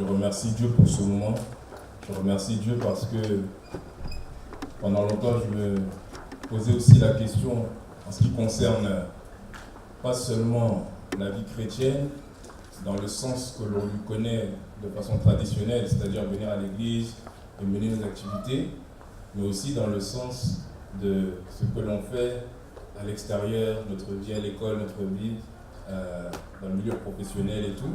Je remercie Dieu pour ce moment. Je remercie Dieu parce que pendant longtemps, je me posais aussi la question en ce qui concerne pas seulement la vie chrétienne, dans le sens que l'on lui connaît de façon traditionnelle, c'est-à-dire venir à l'église et mener nos activités, mais aussi dans le sens de ce que l'on fait à l'extérieur, notre vie à l'école, notre vie dans le milieu professionnel et tout.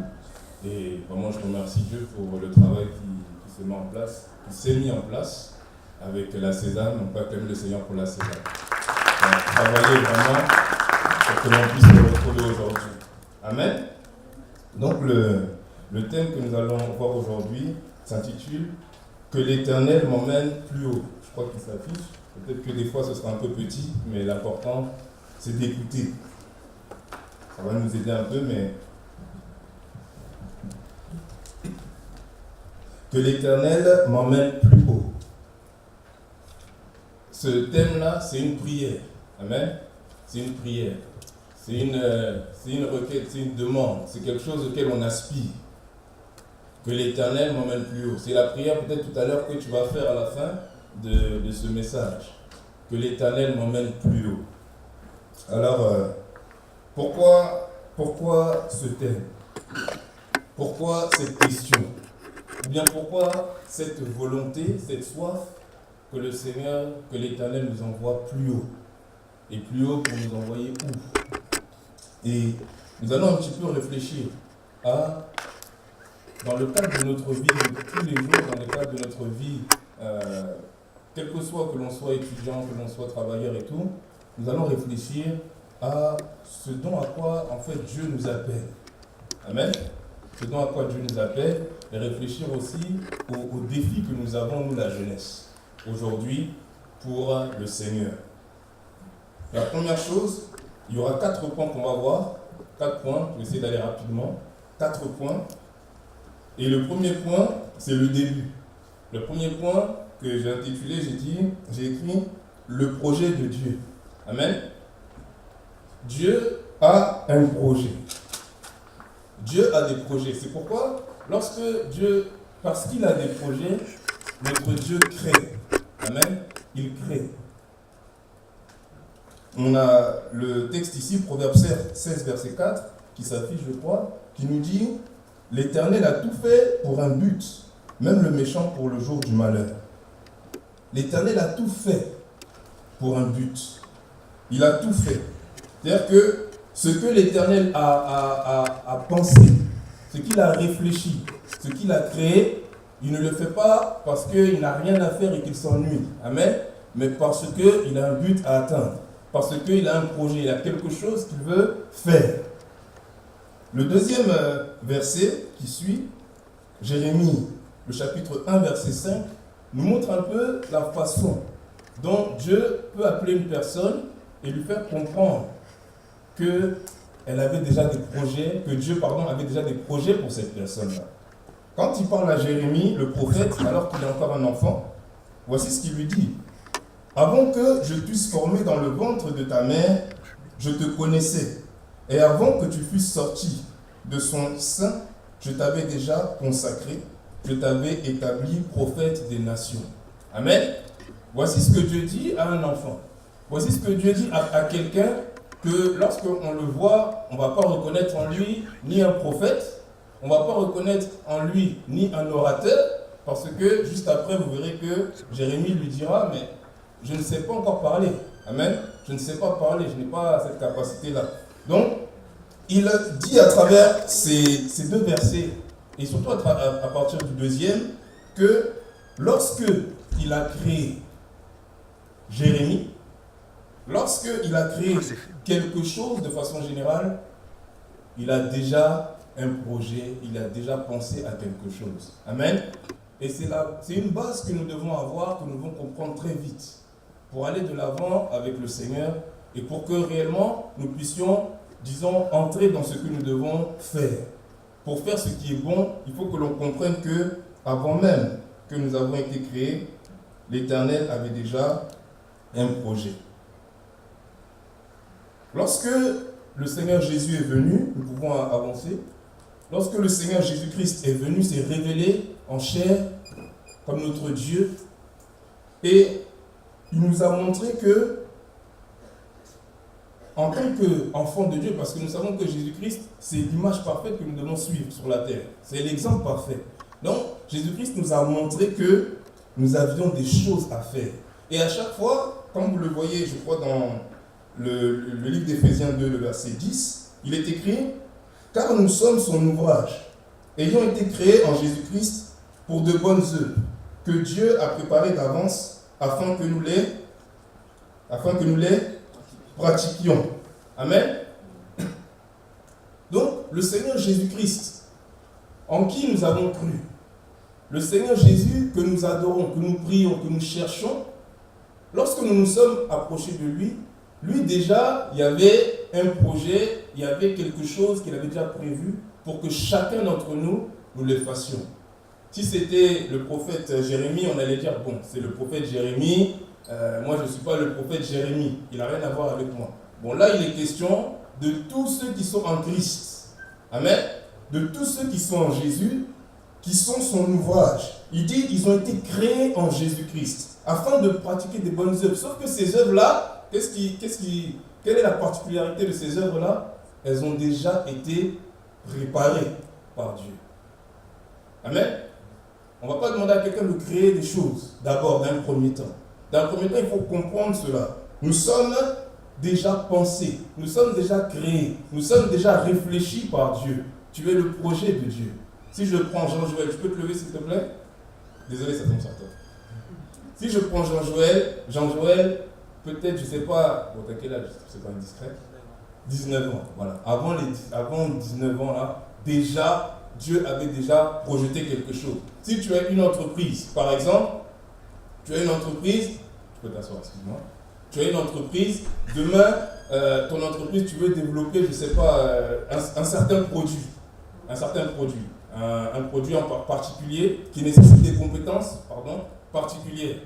Et vraiment, je remercie Dieu pour le travail qui se met en place, qui s'est mis en place avec la Césame. On peut acclamer le Seigneur pour la Césame. On a travaillé vraiment pour que l'on puisse le retrouver aujourd'hui. Amen. Donc, le thème que nous allons voir aujourd'hui s'intitule « Que l'Éternel m'emmène plus haut ». Je crois qu'il s'affiche. Peut-être que des fois, ce sera un peu petit, mais l'important, c'est d'écouter. Ça va nous aider un peu, mais... Que l'Éternel m'emmène plus haut. Ce thème-là, c'est une prière. Amen. C'est une prière. C'est une requête, c'est une demande. C'est quelque chose auquel on aspire. Que l'Éternel m'emmène plus haut. C'est la prière peut-être tout à l'heure que tu vas faire à la fin de ce message. Que l'Éternel m'emmène plus haut. Alors, pourquoi ce thème? Pourquoi cette question? Ou bien pourquoi cette volonté, cette soif que le Seigneur, que l'Éternel nous envoie plus haut? Et plus haut pour nous envoyer où? Et nous allons un petit peu réfléchir à, dans le cadre de notre vie de tous les jours, dans le cadre de notre vie, quel que soit que l'on soit étudiant, que l'on soit travailleur et tout, nous allons réfléchir à ce dont à quoi en fait Dieu nous appelle. Amen. Ce dont à quoi Dieu nous appelle, et réfléchir aussi aux défis que nous avons, nous, la jeunesse, aujourd'hui, pour le Seigneur. La première chose, il y aura 4 points qu'on va voir. 4 points, je vais essayer d'aller rapidement. 4 points. Et le premier point, c'est le début. Le premier point que j'ai intitulé, j'ai écrit « Le projet de Dieu ». Amen. Dieu a un projet. Dieu a des projets. C'est pourquoi, lorsque Dieu, parce qu'il a des projets, notre Dieu crée. Amen. Il crée. On a le texte ici, Proverbe 16, verset 4, qui s'affiche, je crois, qui nous dit « L'Éternel a tout fait pour un but, même le méchant pour le jour du malheur. » L'Éternel a tout fait pour un but. Il a tout fait. C'est-à-dire que ce que l'Éternel a pensé, ce qu'il a réfléchi, ce qu'il a créé, il ne le fait pas parce qu'il n'a rien à faire et qu'il s'ennuie. Amen. Mais parce qu'il a un but à atteindre. Parce qu'il a un projet, il a quelque chose qu'il veut faire. Le deuxième verset qui suit, Jérémie, le chapitre 1, verset 5, nous montre un peu la façon dont Dieu peut appeler une personne et lui faire comprendre qu'elle avait déjà des projets, que Dieu, avait déjà des projets pour cette personne-là. Quand il parle à Jérémie, le prophète, alors qu'il est encore un enfant, voici ce qu'il lui dit. « Avant que je t'eusse formé dans le ventre de ta mère, je te connaissais. Et avant que tu fusses sorti de son sein, je t'avais déjà consacré, je t'avais établi prophète des nations. » Amen. Voici ce que Dieu dit à un enfant. Voici ce que Dieu dit à quelqu'un que lorsqu'on le voit, on ne va pas reconnaître en lui ni un prophète, on ne va pas reconnaître en lui ni un orateur, parce que juste après, vous verrez que Jérémie lui dira, mais je ne sais pas encore parler. Amen. Je ne sais pas parler, je n'ai pas cette capacité-là. Donc, il dit à travers ces 2 versets, et surtout à partir du deuxième, que lorsque il a créé Jérémie, lorsqu'il a créé quelque chose de façon générale, il a déjà un projet, il a déjà pensé à quelque chose. Amen. Et c'est une base que nous devons avoir, que nous devons comprendre très vite, pour aller de l'avant avec le Seigneur, et pour que réellement nous puissions, disons, entrer dans ce que nous devons faire. Pour faire ce qui est bon, il faut que l'on comprenne que, avant même que nous avons été créés, l'Éternel avait déjà un projet. Lorsque le Seigneur Jésus est venu, nous pouvons avancer. lorsque le Seigneur Jésus-Christ est venu, s'est révélé en chair comme notre Dieu, et il nous a montré que, en tant qu'enfant de Dieu, parce que nous savons que Jésus-Christ, c'est l'image parfaite que nous devons suivre sur la terre. C'est l'exemple parfait. Donc, Jésus-Christ nous a montré que nous avions des choses à faire. Et à chaque fois, comme vous le voyez, je crois, dans le livre d'Éphésiens 2, le verset 10, il est écrit « Car nous sommes son ouvrage, ayant été créés en Jésus-Christ pour de bonnes œuvres, que Dieu a préparées d'avance afin que nous les pratiquions. » Amen. Donc, le Seigneur Jésus-Christ, en qui nous avons cru, le Seigneur Jésus que nous adorons, que nous prions, que nous cherchons, lorsque nous nous sommes approchés de lui, lui déjà, il y avait un projet, il y avait quelque chose qu'il avait déjà prévu pour que chacun d'entre nous, nous le fassions. Si c'était le prophète Jérémie, on allait dire, bon, c'est le prophète Jérémie, moi je ne suis pas le prophète Jérémie, il n'a rien à voir avec moi. Bon, là il est question de tous ceux qui sont en Christ. Amen. De tous ceux qui sont en Jésus, qui sont son ouvrage. Il dit, ils ont été créés en Jésus-Christ, afin de pratiquer des bonnes œuvres. Sauf que ces œuvres-là, quelle est la particularité de ces œuvres-là? Elles ont déjà été préparées par Dieu. Amen. On ne va pas demander à quelqu'un de créer des choses, d'abord, d'un premier temps. D'un premier temps, il faut comprendre cela. Nous sommes déjà pensés, nous sommes déjà créés, nous sommes déjà réfléchis par Dieu. Tu es le projet de Dieu. Si je prends Jean-Joël, tu peux te lever s'il te plaît? Désolé, ça tombe sur toi. Si je prends Jean-Joël, peut-être, je ne sais pas, bon, t'as quel âge? C'est pas indiscret. 19 ans, voilà. Avant 19 ans, là, déjà, Dieu avait déjà projeté quelque chose. Si tu as une entreprise, par exemple, tu as une entreprise, tu peux t'asseoir, excuse-moi. Tu as une entreprise, demain, ton entreprise, tu veux développer, je ne sais pas, un certain produit. Un produit en particulier qui nécessite des compétences particulières.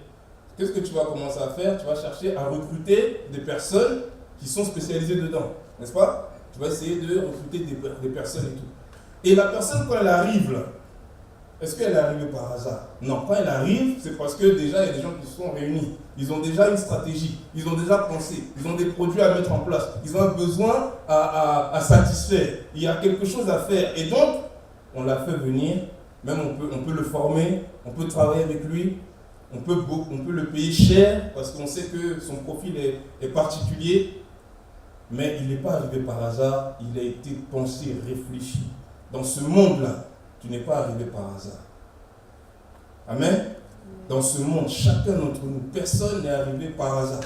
Qu'est-ce que tu vas commencer à faire? Tu vas chercher à recruter des personnes qui sont spécialisées dedans, n'est-ce pas? Tu vas essayer de recruter des personnes et tout. Et la personne, quand elle arrive là, est-ce qu'elle est arrivée par hasard? Non, quand elle arrive, c'est parce que déjà, il y a des gens qui se sont réunis. Ils ont déjà une stratégie, ils ont déjà pensé, ils ont des produits à mettre en place, ils ont un besoin à satisfaire. Il y a quelque chose à faire. Et donc, on l'a fait venir, même on peut le former, on peut travailler avec lui, on peut le payer cher parce qu'on sait que son profil est particulier. Mais il n'est pas arrivé par hasard, il a été pensé, réfléchi. Dans ce monde-là, tu n'es pas arrivé par hasard. Amen. Dans ce monde, chacun d'entre nous, personne n'est arrivé par hasard.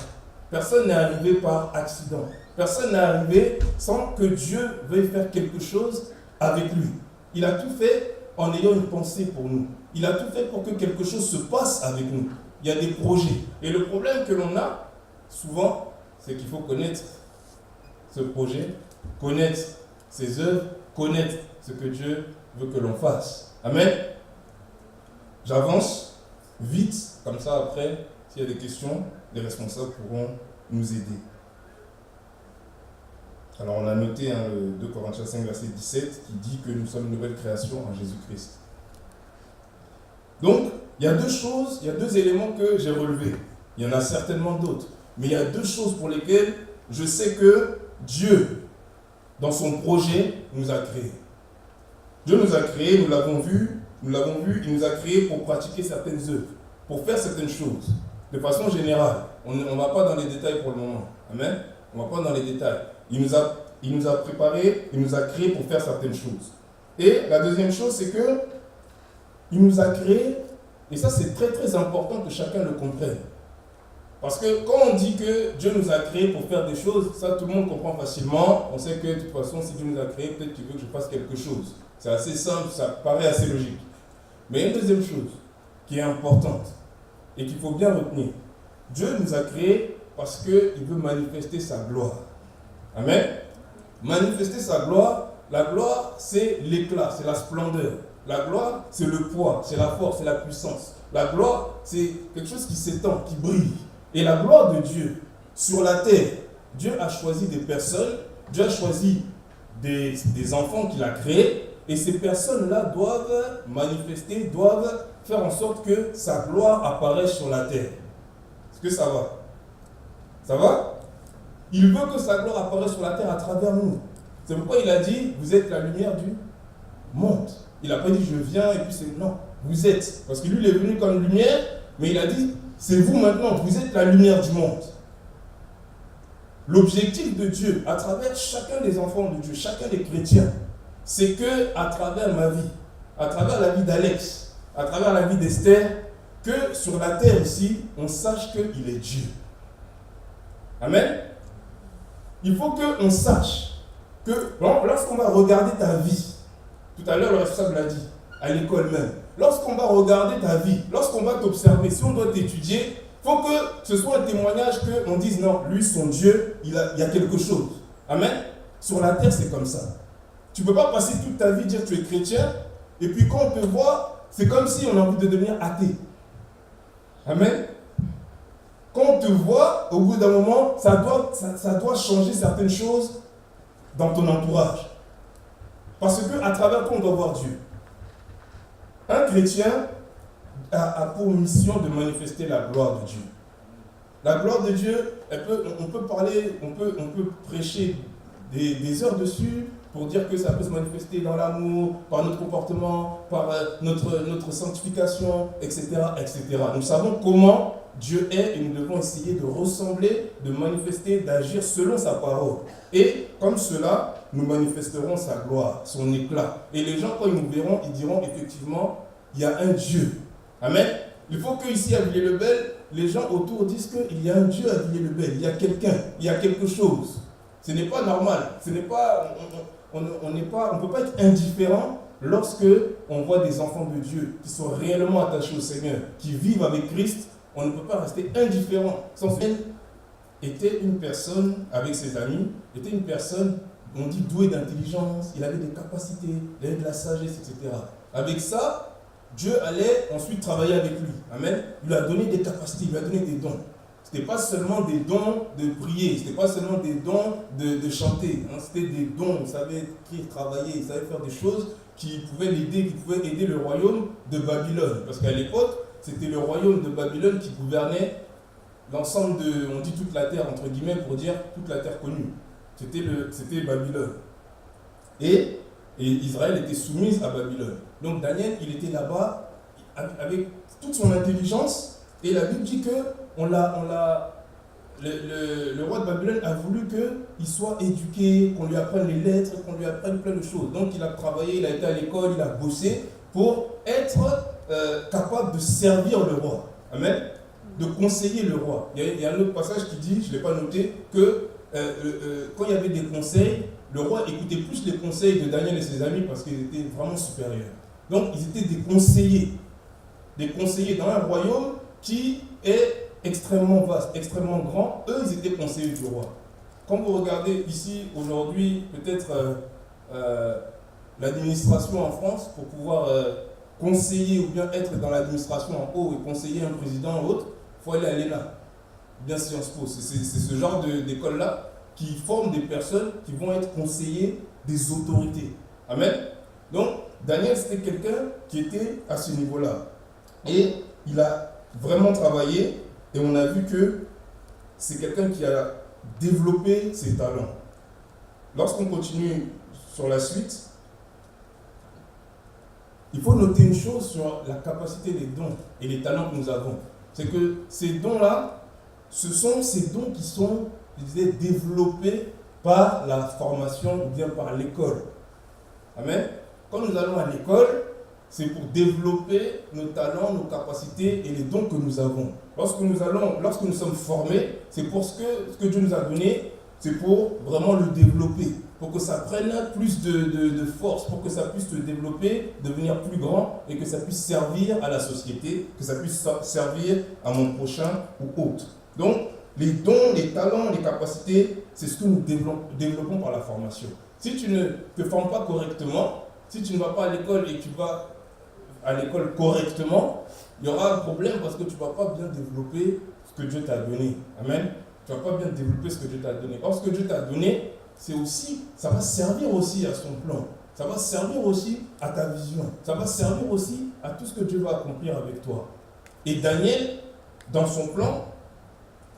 Personne n'est arrivé par accident. Personne n'est arrivé sans que Dieu veuille faire quelque chose avec lui. Il a tout fait en ayant une pensée pour nous. Il a tout fait pour que quelque chose se passe avec nous. Il y a des projets. Et le problème que l'on a, souvent, c'est qu'il faut connaître ce projet, connaître ses œuvres, connaître ce que Dieu veut que l'on fasse. Amen. J'avance vite, comme ça après, s'il y a des questions, les responsables pourront nous aider. Alors on a noté le 2 Corinthiens 5, verset 17, qui dit que nous sommes une nouvelle création en Jésus-Christ. Donc, il y a deux choses, il y a deux éléments que j'ai relevés. Il y en a certainement d'autres. Mais il y a deux choses pour lesquelles je sais que Dieu, dans son projet, nous a créés. Dieu nous a créés, nous l'avons vu, il nous a créés pour pratiquer certaines œuvres, pour faire certaines choses. De façon générale, on ne va pas dans les détails pour le moment. Amen. On ne va pas dans les détails. Il nous a préparés, il nous a créés pour faire certaines choses. Et la deuxième chose, c'est que il nous a créés, et ça c'est très très important que chacun le comprenne. Parce que quand on dit que Dieu nous a créés pour faire des choses, ça tout le monde comprend facilement. On sait que de toute façon, si Dieu nous a créés, peut-être qu'il veut que je fasse quelque chose. C'est assez simple, ça paraît assez logique. Mais il y a une deuxième chose qui est importante et qu'il faut bien retenir. Dieu nous a créés parce qu'il veut manifester sa gloire. Amen. Manifester sa gloire, la gloire c'est l'éclat, c'est la splendeur. La gloire c'est le poids, c'est la force, c'est la puissance. La gloire c'est quelque chose qui s'étend, qui brille. Et la gloire de Dieu sur la terre, Dieu a choisi des personnes, Dieu a choisi des enfants qu'il a créés Et ces personnes-là doivent manifester, doivent faire en sorte que sa gloire apparaisse sur la terre. Est-ce que ça va? Ça va? Il veut que sa gloire apparaisse sur la terre à travers nous. C'est pourquoi il a dit, vous êtes la lumière du monde. Il n'a pas dit, je viens et puis c'est... Non, vous êtes. Parce que lui, il est venu comme lumière, mais il a dit, c'est vous maintenant, vous êtes la lumière du monde. L'objectif de Dieu, à travers chacun des enfants de Dieu, chacun des chrétiens, c'est que, à travers ma vie, à travers la vie d'Alex, à travers la vie d'Esther, que sur la terre ici, on sache qu'il est Dieu. Amen. Il faut qu'on sache que, lorsqu'on va regarder ta vie, tout à l'heure le responsable l'a dit, à l'école même, lorsqu'on va regarder ta vie, lorsqu'on va t'observer, si on doit t'étudier, il faut que ce soit un témoignage qu'on dise non, lui, son Dieu, il y a quelque chose. Amen. Sur la terre, c'est comme ça. Tu ne peux pas passer toute ta vie dire que tu es chrétien, et puis quand on te voit, c'est comme si on a envie de devenir athée. Amen. Quand on te voit, au bout d'un moment, ça doit changer certaines choses dans ton entourage. Parce qu'à travers toi, on doit voir Dieu. Un chrétien a pour mission de manifester la gloire de Dieu. La gloire de Dieu, on peut parler, on peut prêcher des heures dessus pour dire que ça peut se manifester dans l'amour, par notre comportement, par notre sanctification, etc., etc. Nous savons comment Dieu est et nous devons essayer de ressembler, de manifester, d'agir selon sa parole. Et comme cela, nous manifesterons sa gloire, son éclat. Et les gens, quand ils nous verront, ils diront effectivement, il y a un Dieu. Amen. Il faut qu'ici à Villers-le-Bel, les gens autour disent qu'il y a un Dieu à Villers-le-Bel, il y a quelqu'un, il y a quelque chose. Ce n'est pas normal, ce n'est pas, on ne peut pas être indifférent lorsque on voit des enfants de Dieu qui sont réellement attachés au Seigneur, qui vivent avec Christ. On ne peut pas rester indifférent. Elle était une personne, avec ses amis, était une personne, on dit douée d'intelligence, il avait des capacités, il avait de la sagesse, etc. Avec ça, Dieu allait ensuite travailler avec lui. Amen. Il lui a donné des capacités, il lui a donné des dons. Ce n'était pas seulement des dons de prier, ce n'était pas seulement des dons de chanter. Hein. C'était des dons, il savait écrire, travailler, il savait faire des choses qui pouvaient l'aider, qui pouvaient aider le royaume de Babylone. Parce qu'à l'époque, c'était le royaume de Babylone qui gouvernait l'ensemble de, on dit toute la terre, entre guillemets, pour dire toute la terre connue. C'était Babylone. Et Israël était soumise à Babylone. Donc Daniel, il était là-bas avec toute son intelligence. Et la Bible dit que le roi de Babylone a voulu qu'il soit éduqué, qu'on lui apprenne les lettres, qu'on lui apprenne plein de choses. Donc il a travaillé, il a été à l'école, il a bossé pour être capable de servir le roi. Amen. De conseiller le roi. Il y a un autre passage qui dit, je ne l'ai pas noté, que quand il y avait des conseils, le roi écoutait plus les conseils de Daniel et ses amis parce qu'ils étaient vraiment supérieurs. Donc ils étaient des conseillers dans un royaume qui est extrêmement vaste, extrêmement grand. Eux, ils étaient conseillers du roi. Quand vous regardez ici, aujourd'hui, peut-être l'administration en France, pour pouvoir conseiller ou bien être dans l'administration en haut et conseiller un président ou autre, il faut aller à l'ENA, bien Sciences Po. C'est ce genre d'école-là qui forme des personnes qui vont être conseillers des autorités. Amen. Donc, Daniel, c'était quelqu'un qui était à ce niveau-là. Et il a vraiment travaillé et on a vu que c'est quelqu'un qui a développé ses talents. Lorsqu'on continue sur la suite, il faut noter une chose sur la capacité des dons et les talents que nous avons. C'est que ces dons-là, ce sont ces dons qui sont, je disais, développés par la formation ou bien par l'école. Amen. Quand nous allons à l'école, c'est pour développer nos talents, nos capacités et les dons que nous avons. Lorsque nous sommes formés, c'est pour ce que Dieu nous a donné, c'est pour vraiment le développer, pour que ça prenne plus de force, pour que ça puisse se développer, devenir plus grand et que ça puisse servir à la société, que ça puisse servir à mon prochain ou autre. Donc, les dons, les talents, les capacités, c'est ce que nous développons par la formation. Si tu ne te formes pas correctement, si tu ne vas pas à l'école et que tu vas à l'école correctement, il y aura un problème parce que tu ne vas pas bien développer ce que Dieu t'a donné. Amen. Tu ne vas pas bien développer ce que Dieu t'a donné. Or, ce que Dieu t'a donné, c'est aussi, ça va servir aussi à son plan. Ça va servir aussi à ta vision. Ça va servir aussi à tout ce que Dieu va accomplir avec toi. Et Daniel, dans son plan,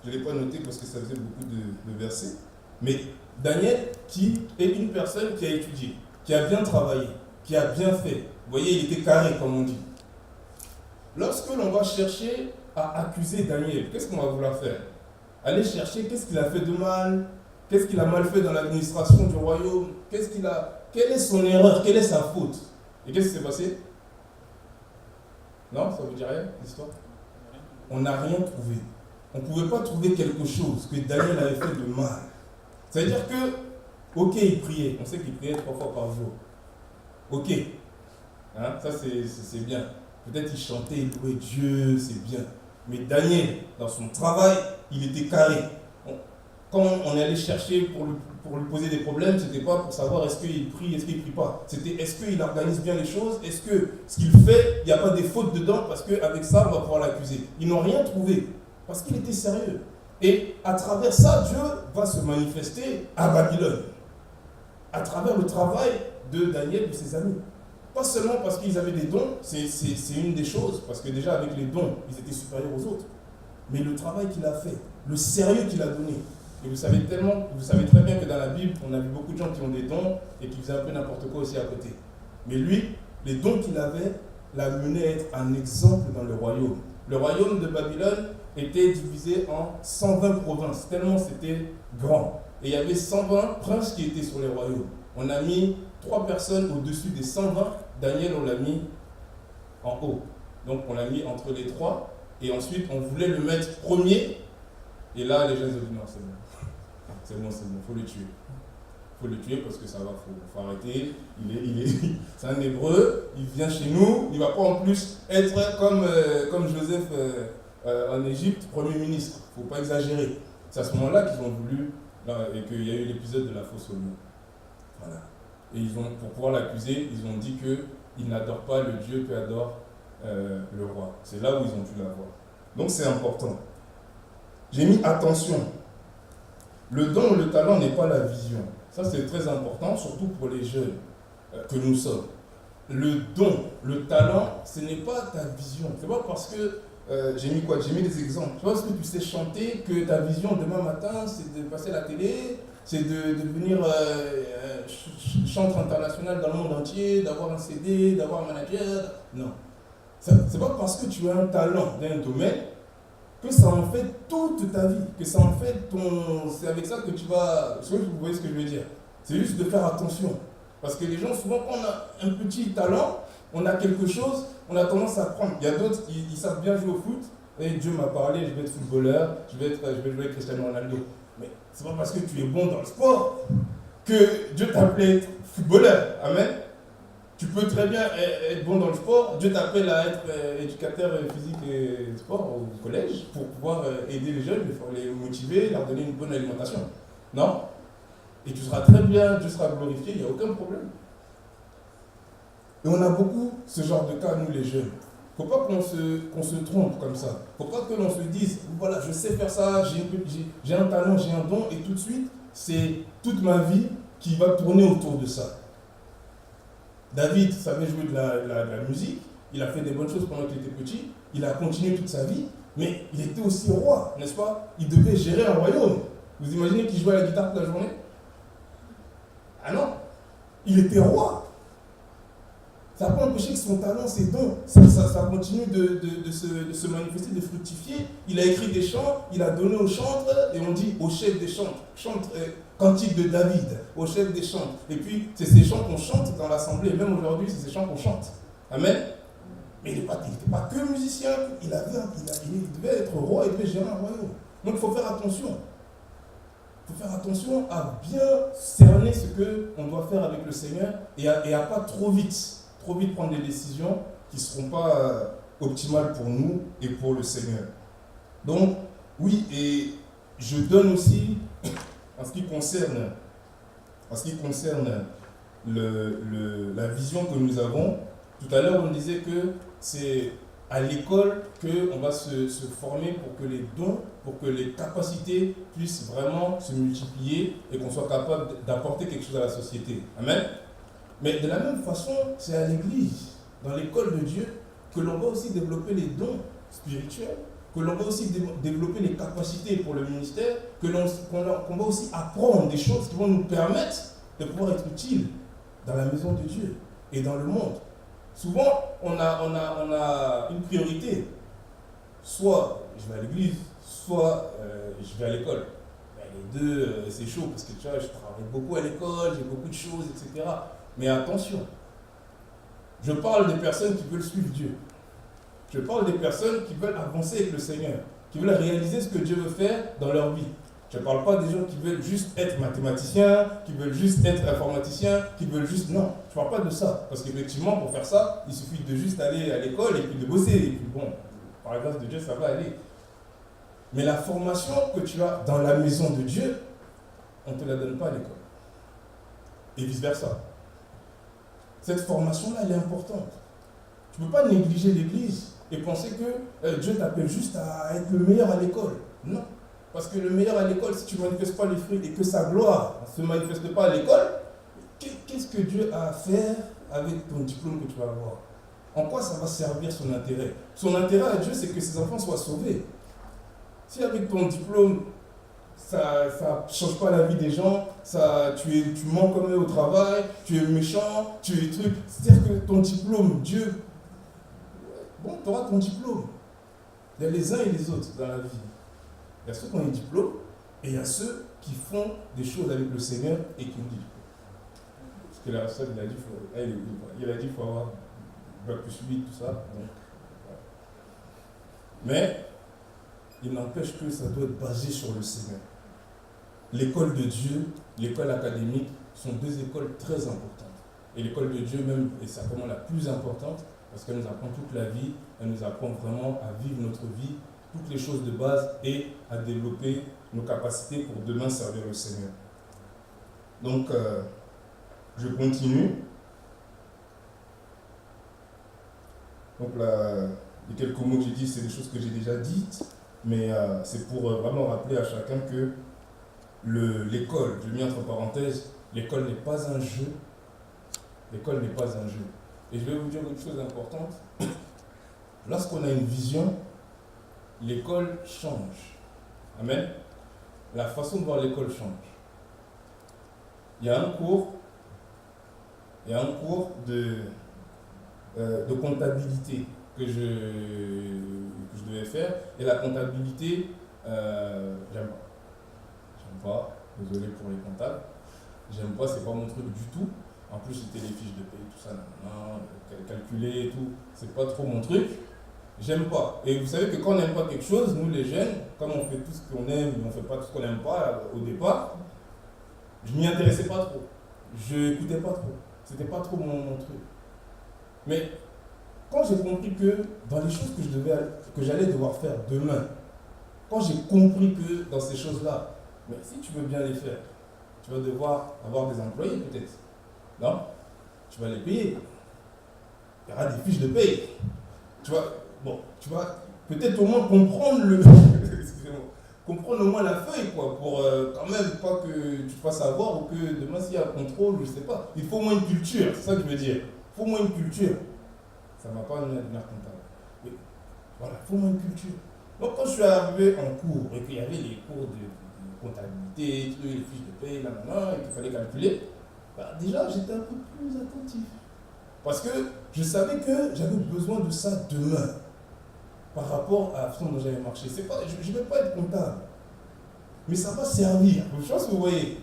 je ne l'ai pas noté parce que ça faisait beaucoup de versets, mais Daniel, qui est une personne qui a étudié, qui a bien travaillé, qui a bien fait. Vous voyez, il était carré, comme on dit. Lorsque l'on va chercher à accuser Daniel, qu'est-ce qu'on va vouloir faire? Aller chercher qu'est-ce qu'il a fait de mal, qu'est-ce qu'il a mal fait dans l'administration du royaume, quelle est son erreur, quelle est sa faute. Et qu'est-ce qui s'est passé? Non, ça vous dit rien, l'histoire? On n'a rien trouvé. On ne pouvait pas trouver quelque chose que Daniel avait fait de mal. C'est-à-dire que, ok, il priait. On sait qu'il priait 3 fois par jour. Ok. Hein, ça, c'est bien. Peut-être il chantait, il louait Dieu, c'est bien. Mais Daniel, dans son travail, il était carré. Quand on allait chercher pour lui poser des problèmes, ce n'était pas pour savoir est-ce qu'il prie, est-ce qu'il ne prie pas. C'était est-ce qu'il organise bien les choses, est-ce que ce qu'il fait, il n'y a pas des fautes dedans, parce qu'avec ça, on va pouvoir l'accuser. Ils n'ont rien trouvé, parce qu'il était sérieux. Et à travers ça, Dieu va se manifester à Babylone, à travers le travail de Daniel et de ses amis. Pas seulement parce qu'ils avaient des dons, c'est une des choses, parce que déjà avec les dons, ils étaient supérieurs aux autres. Mais le travail qu'il a fait, le sérieux qu'il a donné. Et vous savez très bien que dans la Bible, on a vu beaucoup de gens qui ont des dons et qui faisaient un peu n'importe quoi aussi à côté. Mais lui, les dons qu'il avait l'a mené à être un exemple dans le royaume. Le royaume de Babylone était divisé en 120 provinces, tellement c'était grand. Et il y avait 120 princes qui étaient sur les royaumes. On a mis 3 personnes au-dessus des 120. Daniel, on l'a mis en haut. Donc on l'a mis entre les 3. Et ensuite, on voulait le mettre premier. Et là, les gens ont dit non, c'est bon. C'est bon, il faut le tuer. Il faut le tuer parce que ça va, faut arrêter. C'est un Hébreu, il vient chez nous, il ne va pas en plus être comme Joseph en Égypte, Premier ministre. Il ne faut pas exagérer. C'est à ce moment-là qu'ils ont voulu, et qu'il y a eu l'épisode de la fausse au lion. Voilà. Et pour pouvoir l'accuser, ils ont dit qu'il n'adore pas le Dieu qu'adore le roi. C'est là où ils ont pu l'avoir. Donc c'est important. J'ai mis attention. Le don ou le talent n'est pas la vision. Ça, c'est très important, surtout pour les jeunes que nous sommes. Le don, le talent, ce n'est pas ta vision. C'est pas parce que j'ai mis quoi? J'ai mis des exemples. Tu vois, est-ce que tu sais chanter que ta vision demain matin, c'est de passer à la télé, c'est de devenir chanteur international dans le monde entier, d'avoir un CD, d'avoir un manager? Non. C'est pas parce que tu as un talent dans un domaine que ça en fait toute ta vie, que ça en fait c'est avec ça que tu vas... Vous voyez ce que je veux dire? C'est juste de faire attention. Parce que les gens, souvent, quand on a un petit talent, on a quelque chose, on a tendance à prendre. Il y a d'autres, ils savent bien jouer au foot, et Dieu m'a parlé, je vais être footballeur, je vais jouer avec Cristiano Ronaldo. Mais c'est pas parce que tu es bon dans le sport que Dieu t'appelle être footballeur. Amen. Tu peux très bien être bon dans le sport. Dieu t'appelle à être éducateur physique et sport au collège pour pouvoir aider les jeunes, les motiver, leur donner une bonne alimentation. Non? Et tu seras très bien, Dieu sera glorifié, il n'y a aucun problème. Et on a beaucoup ce genre de cas, nous les jeunes. Il ne faut pas qu'on se trompe comme ça. Il ne faut pas que l'on se dise, voilà, je sais faire ça, j'ai un talent, j'ai un don, et tout de suite, c'est toute ma vie qui va tourner autour de ça. David savait jouer de la musique, il a fait des bonnes choses pendant qu'il était petit, il a continué toute sa vie, mais il était aussi roi, n'est-ce pas? Il devait gérer un royaume. Vous imaginez qu'il jouait à la guitare toute la journée? Ah non, il était roi. Ça n'a pas empêché que son talent, ses dons, ça continue de se manifester, de fructifier. Il a écrit des chants, il a donné aux chantres, et on dit au chef des chantres, cantique de David, au chef des chantres. Et puis, c'est ces chants qu'on chante dans l'assemblée, et même aujourd'hui, c'est ces chants qu'on chante. Amen. Mais il n'était pas que musicien, il devait être roi, il devait gérer un royaume. Donc il faut faire attention. Il faut faire attention à bien cerner ce qu'on doit faire avec le Seigneur et à pas trop vite prendre des décisions qui ne seront pas optimales pour nous et pour le Seigneur. Donc, oui, et je donne aussi, en ce qui concerne la vision que nous avons, tout à l'heure on disait que c'est à l'école qu'on va se former pour que les dons, pour que les capacités puissent vraiment se multiplier et qu'on soit capable d'apporter quelque chose à la société. Amen. Mais de la même façon, c'est à l'église, dans l'école de Dieu, que l'on va aussi développer les dons spirituels, que l'on va aussi développer les capacités pour le ministère, qu'on va aussi apprendre des choses qui vont nous permettre de pouvoir être utiles dans la maison de Dieu et dans le monde. Souvent, on a une priorité. Soit je vais à l'église, soit je vais à l'école. Les deux, c'est chaud parce que tu vois, je travaille beaucoup à l'école, j'ai beaucoup de choses, etc. Mais attention, je parle des personnes qui veulent suivre Dieu. Je parle des personnes qui veulent avancer avec le Seigneur, qui veulent réaliser ce que Dieu veut faire dans leur vie. Je ne parle pas des gens qui veulent juste être mathématiciens, qui veulent juste être informaticiens, qui veulent juste... Non, je ne parle pas de ça. Parce qu'effectivement, pour faire ça, il suffit de juste aller à l'école et puis de bosser. Et puis bon, par la grâce de Dieu, ça va aller. Mais la formation que tu as dans la maison de Dieu, on ne te la donne pas à l'école. Et vice-versa. Cette formation-là, elle est importante. Tu ne peux pas négliger l'église et penser que Dieu t'appelle juste à être le meilleur à l'école. Non. Parce que le meilleur à l'école, si tu ne manifestes pas les fruits et que sa gloire ne se manifeste pas à l'école, qu'est-ce que Dieu a à faire avec ton diplôme que tu vas avoir? En quoi ça va servir son intérêt? Son intérêt à Dieu, c'est que ses enfants soient sauvés. Si avec ton diplôme, ça ne change pas la vie des gens, tu mens comme eux au travail, tu es méchant, tu es truc. C'est-à-dire que ton diplôme, Dieu, bon, tu auras ton diplôme. Il y a les uns et les autres dans la vie. Il y a ceux qui ont un diplôme et il y a ceux qui font des choses avec le Seigneur et qui ont dit. Parce que la personne, il a dit qu'il faut avoir bac plus 8, tout ça. Donc, voilà. Mais il n'empêche que ça doit être basé sur le Seigneur. L'école de Dieu, l'école académique sont deux écoles très importantes. Et l'école de Dieu même est certainement la plus importante parce qu'elle nous apprend toute la vie, elle nous apprend vraiment à vivre notre vie, toutes les choses de base et à développer nos capacités pour demain servir le Seigneur. Donc, je continue. Donc, les quelques mots que j'ai dit, c'est des choses que j'ai déjà dites, mais c'est pour vraiment rappeler à chacun que l'école, je mets entre parenthèses, l'école n'est pas un jeu. L'école n'est pas un jeu. Et je vais vous dire une chose importante. Lorsqu'on a une vision, l'école change. Amen. La façon de voir l'école change. Il y a un cours de comptabilité que je devais faire. Et la comptabilité, j'aime pas. J'aime pas. Désolé pour les comptables. J'aime pas, c'est pas mon truc du tout. En plus, c'était les fiches de paye, tout ça, calculer et tout. C'est pas trop mon truc. J'aime pas. Et vous savez que quand on n'aime pas quelque chose, nous les jeunes, comme on fait tout ce qu'on aime, mais on ne fait pas tout ce qu'on n'aime pas au départ, je m'y intéressais pas trop. Je n'écoutais pas trop. C'était pas trop mon truc. Mais quand j'ai compris que dans les choses que j'allais devoir faire demain, quand j'ai compris que dans ces choses-là, mais si tu veux bien les faire, tu vas devoir avoir des employés peut-être. Non? Tu vas les payer. Il y aura des fiches de paye. Tu vas peut-être au moins comprendre comprendre au moins la feuille, quoi, pour quand même pas que tu te fasses avoir ou que demain s'il y a un contrôle, je sais pas. Il faut au moins une culture, c'est ça que je veux dire. Il faut au moins une culture. Ça ne m'a pas amené à devenir comptable. Mais, voilà, il faut au moins une culture. Donc quand je suis arrivé en cours et qu'il y avait les cours de comptabilité, les fiches de paye, et qu'il fallait calculer, déjà j'étais un peu plus attentif. Parce que je savais que j'avais besoin de ça demain. Par rapport à la façon dont j'avais marché. Je ne vais pas être comptable. Mais ça va servir. Je pense que vous voyez.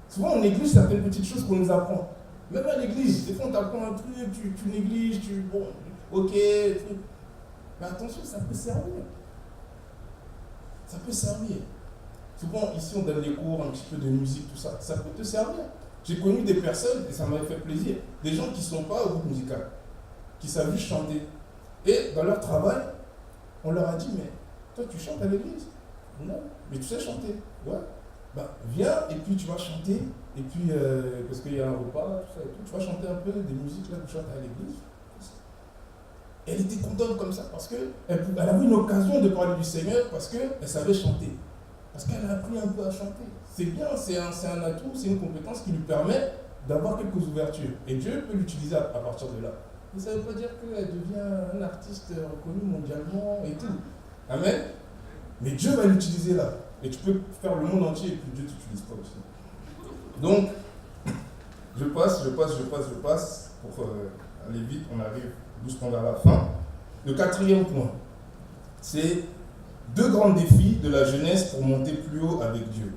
Souvent on néglige certaines petites choses qu'on nous apprend. Même à l'église, des fois on t'apprend un truc, tu négliges, bon, ok, truc. Mais attention, ça peut servir. Ça peut servir. Souvent ici on donne des cours, un petit peu de musique, tout ça. Ça peut te servir. J'ai connu des personnes, et ça m'avait fait plaisir, des gens qui ne sont pas au groupe musical, qui savent juste chanter. Et dans leur travail, on leur a dit, mais toi tu chantes à l'église? Non, mais tu sais chanter. Ouais. Viens et puis tu vas chanter, et puis, parce qu'il y a un repas, tout ça et tout, tu vas chanter un peu des musiques là que tu chantes à l'église. Elle était contente comme ça, parce qu'elle avait une occasion de parler du Seigneur, parce qu'elle savait chanter. Parce qu'elle a appris un peu à chanter. C'est bien, c'est un atout, c'est une compétence qui lui permet d'avoir quelques ouvertures. Et Dieu peut l'utiliser à partir de là. Mais ça ne veut pas dire qu'elle devient un artiste reconnu mondialement et tout. Amen. Mais Dieu va l'utiliser là. Et tu peux faire le monde entier et puis Dieu ne t'utilise pas aussi. Donc, je passe. Pour aller vite, on arrive doucement vers la fin. Le quatrième point, c'est 2 grands défis de la jeunesse pour monter plus haut avec Dieu.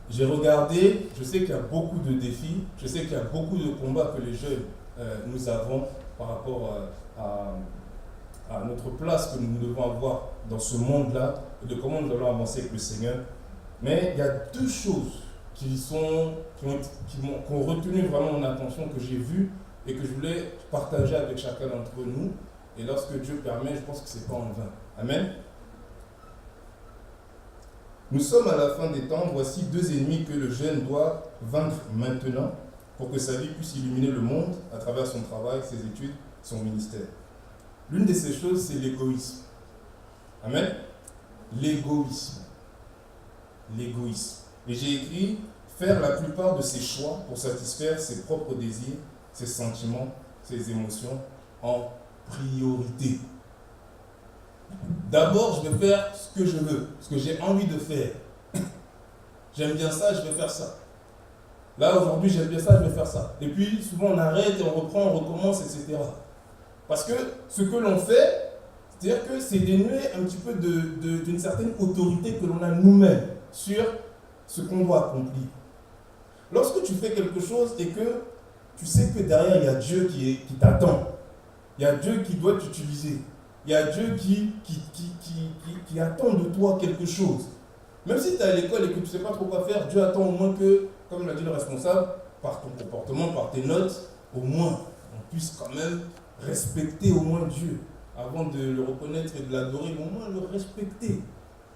J'ai regardé, je sais qu'il y a beaucoup de défis, je sais qu'il y a beaucoup de combats que les jeunes nous avons par rapport à notre place que nous devons avoir dans ce monde-là et de comment nous allons avancer avec le Seigneur. Mais il y a 2 choses qui ont retenu vraiment mon attention, que j'ai vues et que je voulais partager avec chacun d'entre nous. Et lorsque Dieu permet, je pense que ce n'est pas en vain. Amen. Nous sommes à la fin des temps. Voici 2 ennemis que le jeune doit vaincre maintenant pour que sa vie puisse illuminer le monde à travers son travail, ses études, son ministère. L'une de ces choses, c'est l'égoïsme. Amen. L'égoïsme. Et j'ai écrit faire la plupart de ses choix pour satisfaire ses propres désirs, ses sentiments, ses émotions en priorité. D'abord, je vais faire ce que je veux, ce que j'ai envie de faire. J'aime bien ça, je vais faire ça. Là, aujourd'hui, j'aime bien ça, je vais faire ça. Et puis, souvent, on arrête et on reprend, on recommence, etc. Parce que ce que l'on fait, c'est-à-dire que c'est dénué un petit peu d'une certaine autorité que l'on a nous-mêmes sur ce qu'on doit accomplir. Lorsque tu fais quelque chose et que tu sais que derrière, il y a Dieu qui t'attend, il y a Dieu qui doit t'utiliser, il y a Dieu qui attend de toi quelque chose. Même si tu es à l'école et que tu ne sais pas trop quoi faire, Dieu attend au moins que, comme l'a dit le responsable, par ton comportement, par tes notes, au moins, on puisse quand même respecter au moins Dieu, avant de le reconnaître et de l'adorer, mais au moins le respecter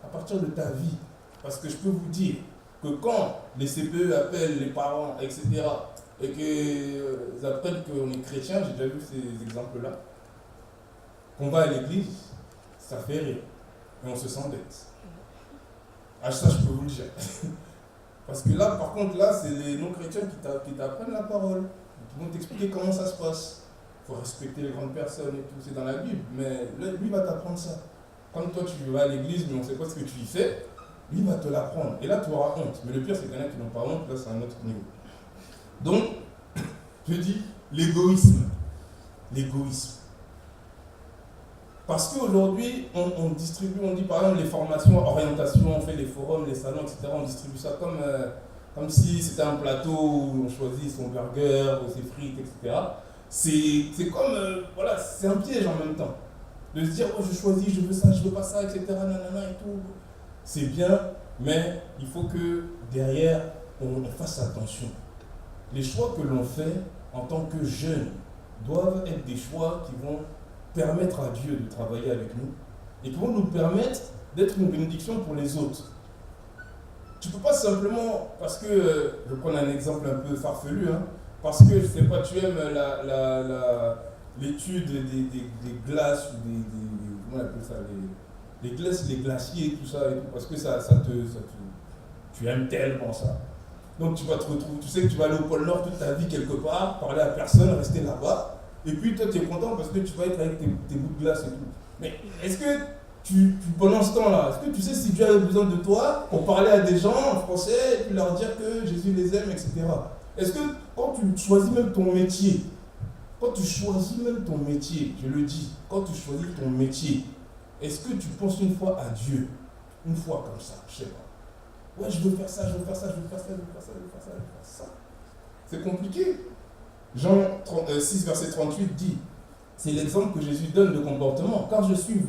à partir de ta vie. Parce que je peux vous dire que quand les CPE appellent les parents, etc., et qu'ils apprennent qu'on est chrétien, j'ai déjà vu ces exemples-là, qu'on va à l'église, ça fait rire. Et on se sent bête. Ah, ça, je peux vous le dire. Parce que là, par contre, là, c'est les non-chrétiens qui t'apprennent la parole. Qui vont t'expliquer comment ça se passe. Il faut respecter les grandes personnes et tout, c'est dans la Bible. Mais lui va t'apprendre ça. Quand toi, tu vas à l'église, mais on ne sait pas ce que tu y fais, lui va te l'apprendre. Et là, tu auras honte. Mais le pire, c'est qu'il y en a qui n'ont pas honte. Là, c'est un autre niveau. Donc, je dis l'égoïsme. L'égoïsme. Parce qu'aujourd'hui, on distribue, on dit par exemple les formations, orientation, on fait les forums, les salons, etc. On distribue ça comme si c'était un plateau où on choisit son burger, ses frites, etc. C'est comme, voilà, c'est un piège en même temps. De se dire, oh je choisis, je veux ça, je veux pas ça, etc. Nanana et tout. C'est bien, mais il faut que derrière, on fasse attention. Les choix que l'on fait en tant que jeunes doivent être des choix qui vont permettre à Dieu de travailler avec nous et qui vont nous permettre d'être une bénédiction pour les autres. Tu ne peux pas simplement, parce que, je vais prendre un exemple un peu farfelu, hein, parce que, je ne sais pas, tu aimes l'étude des glaces, ou comment on appelle ça, les glaces, les glaciers, tout ça, et tout, parce que tu aimes tellement ça. Donc tu vas te retrouver, tu sais que tu vas aller au pôle Nord toute ta vie quelque part, parler à personne, rester là-bas, et puis toi tu es content parce que tu vas être avec tes bouts de glace et tout. Mais est-ce que pendant ce temps-là, est-ce que tu sais si Dieu a besoin de toi pour parler à des gens en français et puis leur dire que Jésus les aime, etc. Est-ce que quand tu choisis même ton métier, quand tu choisis même ton métier, je le dis, quand tu choisis ton métier, est-ce que tu penses une fois à Dieu? Une fois comme ça, je sais pas. Ouais, je veux faire ça, je veux faire ça, je veux faire ça, je veux faire ça, je veux faire ça, je veux faire ça. C'est compliqué. Jean 6, verset 38 dit, c'est l'exemple que Jésus donne de comportement. Car je suis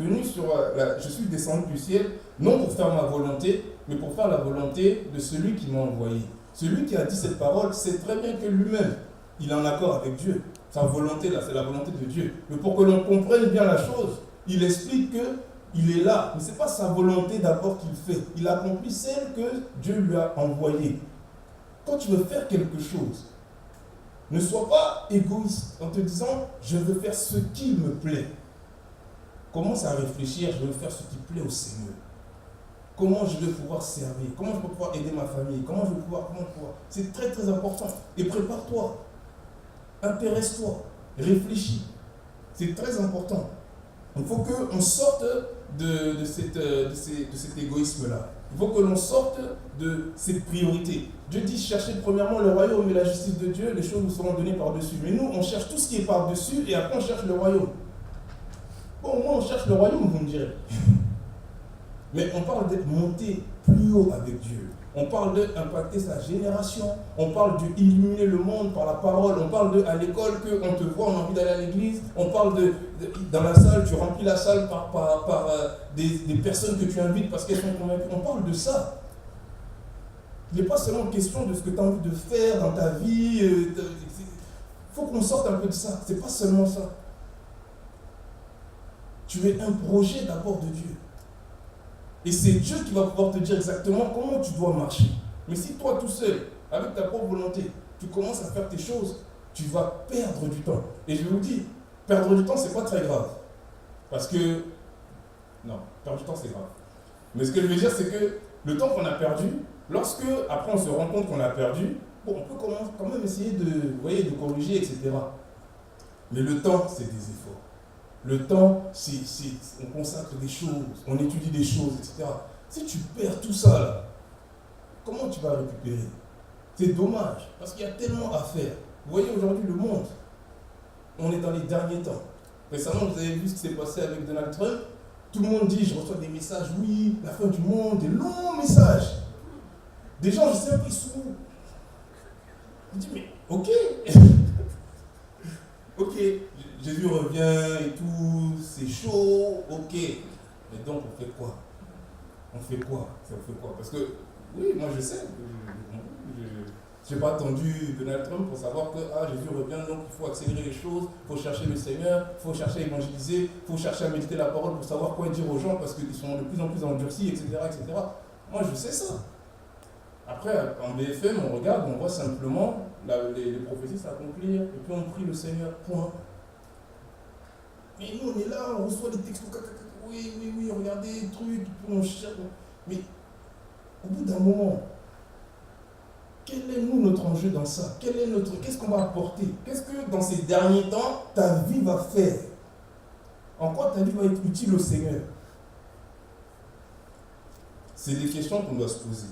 descendu du ciel, non pour faire ma volonté, mais pour faire la volonté de celui qui m'a envoyé. Celui qui a dit cette parole sait très bien que lui-même, il est en accord avec Dieu. Sa volonté là, c'est la volonté de Dieu. Mais pour que l'on comprenne bien la chose, il explique qu'il est là. Mais ce n'est pas sa volonté d'abord qu'il fait. Il accomplit celle que Dieu lui a envoyée. Quand tu veux faire quelque chose, ne sois pas égoïste en te disant « je veux faire ce qui me plaît ». Commence à réfléchir « je veux faire ce qui plaît au Seigneur ». Comment je vais pouvoir servir? Comment je vais pouvoir aider ma famille? Comment je vais pouvoir... C'est très très important. Et prépare-toi. Intéresse-toi, réfléchis. C'est très important. Il faut qu'on sorte de cet égoïsme-là. Il faut que l'on sorte de cette priorité. Dieu dit, cherchez premièrement le royaume et la justice de Dieu, les choses vous seront données par-dessus. Mais nous, on cherche tout ce qui est par-dessus et après on cherche le royaume. Bon, moi on cherche le royaume, vous me direz. Mais on parle d'être monté plus haut avec Dieu. On parle d'impacter sa génération. On parle d'illuminer le monde par la parole. On parle à l'école qu'on te voit, on a envie d'aller à l'église. On parle dans la salle, tu remplis la salle par des personnes que tu invites parce qu'elles sont convaincues. On parle de ça. Il n'est pas seulement question de ce que tu as envie de faire dans ta vie. Il faut qu'on sorte un peu de ça. Ce n'est pas seulement ça. Tu es un projet d'abord de Dieu. Et c'est Dieu qui va pouvoir te dire exactement comment tu dois marcher. Mais si toi tout seul, avec ta propre volonté, tu commences à faire tes choses, tu vas perdre du temps. Et je vous dis, perdre du temps, c'est pas très grave. Parce que, non, perdre du temps, c'est grave. Mais ce que je veux dire, c'est que le temps qu'on a perdu, lorsque, après, on se rend compte qu'on a perdu, bon, on peut quand même essayer de corriger, etc. Mais le temps, c'est des efforts. Le temps, on consacre des choses, on étudie des choses, etc. Si tu perds tout ça, là, comment tu vas récupérer? C'est dommage, parce qu'il y a tellement à faire. Vous voyez aujourd'hui le monde, on est dans les derniers temps. Récemment, vous avez vu ce qui s'est passé avec Donald Trump. Tout le monde dit, je reçois des messages, oui, la fin du monde, des longs messages. Des gens, je sais pas, ils sont où? Je dis, mais ok. Ok, Jésus revient et tout, c'est chaud, ok. Mais donc on fait quoi? On fait quoi? Parce que, oui, moi je sais, je n'ai pas attendu Donald Trump pour savoir que Jésus revient, donc il faut accélérer les choses, il faut chercher le Seigneur, il faut chercher à évangéliser, il faut chercher à méditer la parole pour savoir quoi dire aux gens parce qu'ils sont de plus en plus endurcis, etc., etc. Moi je sais ça. Après, en BFM, on regarde, on voit simplement les prophéties s'accomplir, et puis on prie le Seigneur, point. Mais nous, on est là, on reçoit des textes, oui, regardez, trucs, puis on cherche. Mais au bout d'un moment, quel est notre enjeu dans ça? Qu'est-ce qu'on va apporter? Qu'est-ce que dans ces derniers temps, ta vie va faire? En quoi ta vie va être utile au Seigneur? C'est des questions qu'on doit se poser.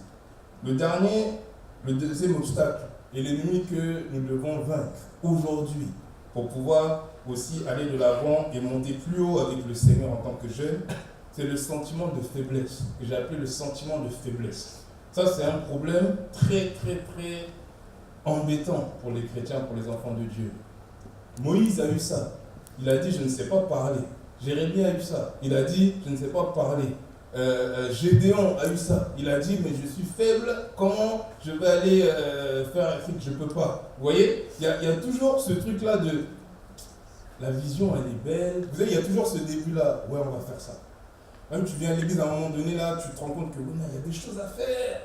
Le deuxième obstacle est l'ennemi que nous devons vaincre aujourd'hui pour pouvoir aussi aller de l'avant et monter plus haut avec le Seigneur en tant que jeune, c'est le sentiment de faiblesse, que j'ai appelé le sentiment de faiblesse. Ça, c'est un problème très, très, très embêtant pour les chrétiens, pour les enfants de Dieu. Moïse a eu ça. Il a dit, je ne sais pas parler. Jérémie a eu ça. Il a dit, je ne sais pas parler. Gédéon a eu ça. Il a dit, mais je suis faible, comment je vais aller faire un truc que je ne peux pas? Vous voyez, il y a toujours ce truc-là de la vision, elle est belle. Vous savez, il y a toujours ce début-là, ouais, on va faire ça. Même tu viens à l'église à un moment donné, là, tu te rends compte que il y a des choses à faire.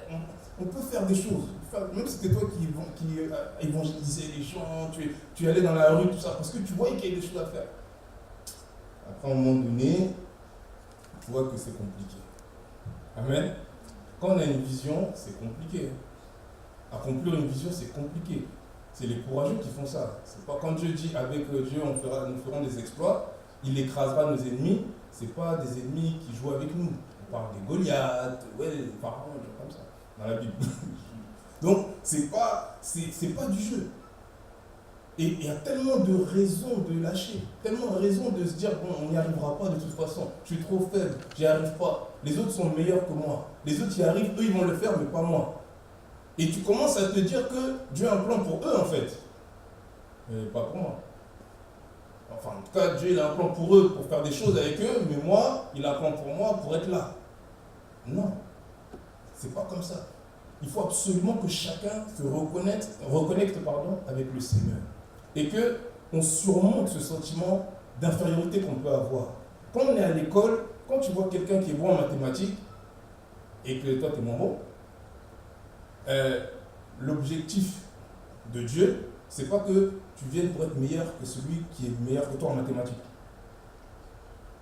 On peut faire des choses. Même si c'était toi qui évangélisais les gens, tu allais dans la rue, tout ça, parce que tu voyais qu'il y a des choses à faire. Après, à un moment donné, tu vois que c'est compliqué. Amen. Quand on a une vision, c'est compliqué. Accomplir une vision, c'est compliqué. C'est les courageux qui font ça. C'est pas quand Dieu dit avec Dieu, nous ferons des exploits, il écrasera nos ennemis. C'est pas des ennemis qui jouent avec nous. On parle des Goliath, des pharaons, des gens comme ça, dans la Bible. Donc, c'est pas du jeu. Et il y a tellement de raisons de lâcher, tellement de raisons de se dire, bon, on n'y arrivera pas de toute façon, je suis trop faible, j'y arrive pas, les autres sont meilleurs que moi, les autres y arrivent, eux ils vont le faire, mais pas moi. Et tu commences à te dire que Dieu a un plan pour eux en fait, mais pas pour moi. Enfin, en tout cas, Dieu il a un plan pour eux, pour faire des choses avec eux, mais moi, il a un plan pour moi, pour être là. Non, c'est pas comme ça. Il faut absolument que chacun se reconnecte avec le Seigneur. Et qu'on surmonte ce sentiment d'infériorité qu'on peut avoir. Quand on est à l'école, quand tu vois quelqu'un qui est bon en mathématiques, et que toi tu es moins bon, l'objectif de Dieu, c'est pas que tu viennes pour être meilleur que celui qui est meilleur que toi en mathématiques.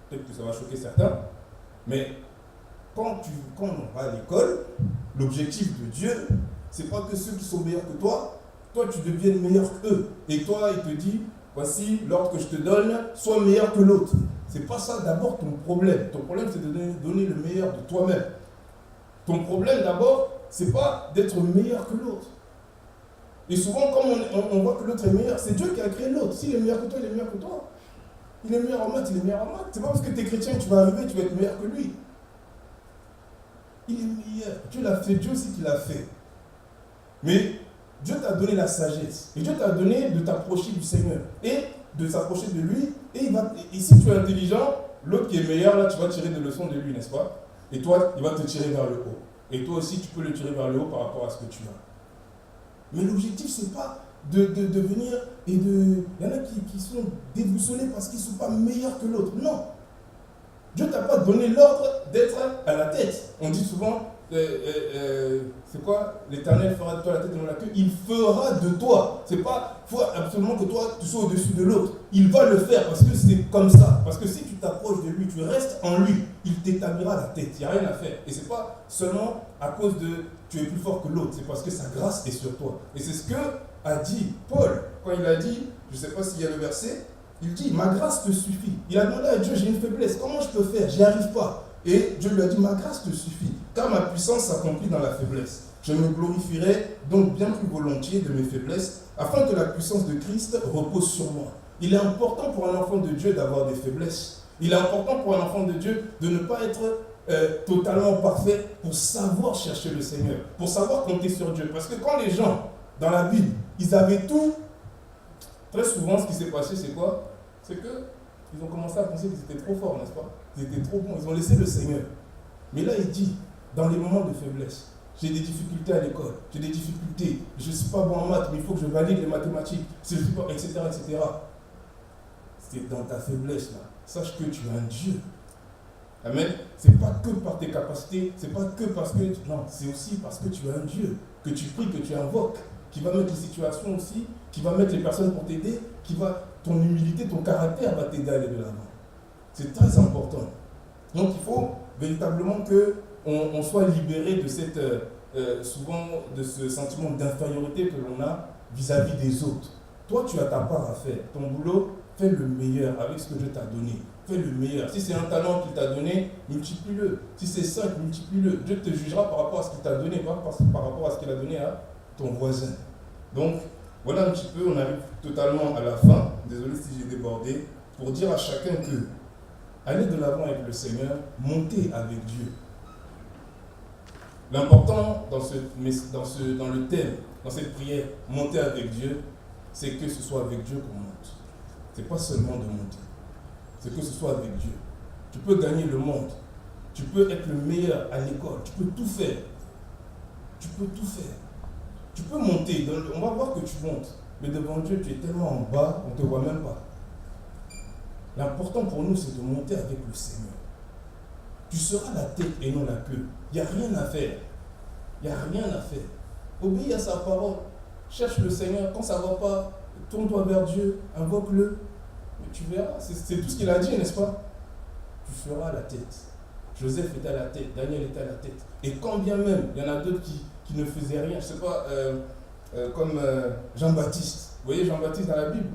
Peut-être que ça va choquer certains, mais quand on va à l'école, l'objectif de Dieu, c'est pas que ceux qui sont meilleurs que toi toi tu deviennes meilleur qu'eux. Et toi, il te dit, voici l'ordre que je te donne, sois meilleur que l'autre. C'est pas ça d'abord ton problème. Ton problème, c'est de donner le meilleur de toi-même. Ton problème d'abord, c'est pas d'être meilleur que l'autre. Et souvent, comme on voit que l'autre est meilleur, c'est Dieu qui a créé l'autre. S'il est meilleur que toi, il est meilleur que toi. Il est meilleur en maths, il est meilleur en maths. C'est pas parce que tu es chrétien que tu vas arriver, tu vas être meilleur que lui. Il est meilleur. Dieu l'a fait, Dieu aussi qui l'a fait. Mais Dieu t'a donné la sagesse. Et Dieu t'a donné de t'approcher du Seigneur. Et de s'approcher de lui. Et si tu es intelligent, l'autre qui est meilleur, là, tu vas tirer des leçons de lui, n'est-ce pas? Et toi, il va te tirer vers le haut. Et toi aussi, tu peux le tirer vers le haut par rapport à ce que tu as. Mais l'objectif, c'est pas de venir et de... Il y en a qui sont déboussolés parce qu'ils ne sont pas meilleurs que l'autre. Non. Dieu ne t'a pas donné l'ordre d'être à la tête. On dit souvent, c'est quoi? L'Éternel fera de toi la tête et non la queue. Il fera de toi. C'est pas, il faut absolument que toi, tu sois au-dessus de l'autre. Il va le faire parce que c'est comme ça. Parce que si tu t'approches de lui, tu restes en lui, il t'établira la tête. Il n'y a rien à faire. Et ce n'est pas seulement à cause de tu es plus fort que l'autre. C'est parce que sa grâce est sur toi. Et c'est ce que a dit Paul. Quand il a dit, je ne sais pas s'il y a le verset, il dit, ma grâce te suffit. Il a demandé à Dieu, j'ai une faiblesse, comment je peux faire? J'y arrive pas. Et Dieu lui a dit, ma grâce te suffit, car ma puissance s'accomplit dans la faiblesse. Je me glorifierai donc bien plus volontiers de mes faiblesses, afin que la puissance de Christ repose sur moi. Il est important pour un enfant de Dieu d'avoir des faiblesses. Il est important pour un enfant de Dieu de ne pas être totalement parfait pour savoir chercher le Seigneur, pour savoir compter sur Dieu. Parce que quand les gens, dans la Bible, ils avaient tout, très souvent, ce qui s'est passé, c'est quoi? C'est qu'ils ont commencé à penser qu'ils étaient trop forts, n'est-ce pas? Ils étaient trop bons, ils ont laissé le Seigneur. Mais là, il dit, dans les moments de faiblesse, j'ai des difficultés à l'école, j'ai des difficultés, je ne suis pas bon en maths, mais il faut que je valide les mathématiques, etc., etc. C'est dans ta faiblesse, là. Sache que tu as un Dieu. Amen. C'est pas que par tes capacités, c'est pas que parce que... Non, c'est aussi parce que tu as un Dieu, que tu pries, que tu invoques, qui va mettre les situations aussi, qui va mettre les personnes pour t'aider, ton humilité, ton caractère va t'aider à aller de l'avant. C'est très important. Donc il faut véritablement qu'on soit libéré de cette, souvent de ce sentiment d'infériorité que l'on a vis-à-vis des autres. Toi, tu as ta part à faire. Ton boulot, fais le meilleur avec ce que Dieu t'a donné. Fais le meilleur. Si c'est un talent qu'il t'a donné, multiplie-le. Si c'est 5, multiplie-le. Dieu te jugera par rapport à ce qu'il t'a donné, pas par rapport à ce qu'il a donné à ton voisin. Donc, voilà un petit peu, on arrive totalement à la fin. Désolé si j'ai débordé. Pour dire à chacun que aller de l'avant avec le Seigneur, monter avec Dieu. L'important dans le thème, dans cette prière, monter avec Dieu, c'est que ce soit avec Dieu qu'on monte. Ce n'est pas seulement de monter. C'est que ce soit avec Dieu. Tu peux gagner le monde. Tu peux être le meilleur à l'école. Tu peux tout faire. Tu peux tout faire. Tu peux monter. On va voir que tu montes. Mais devant Dieu, tu es tellement en bas, on ne te voit même pas. L'important pour nous, c'est de monter avec le Seigneur. Tu seras la tête et non la queue. Il n'y a rien à faire. Il n'y a rien à faire. Obéis à sa parole. Cherche le Seigneur. Quand ça ne va pas, tourne-toi vers Dieu. Invoque-le. Mais tu verras. C'est tout ce qu'il a dit, n'est-ce pas? Tu feras la tête. Joseph était à la tête. Daniel était à la tête. Et quand bien même, il y en a d'autres qui ne faisaient rien. Je ne sais pas, comme Jean-Baptiste. Vous voyez Jean-Baptiste dans la Bible?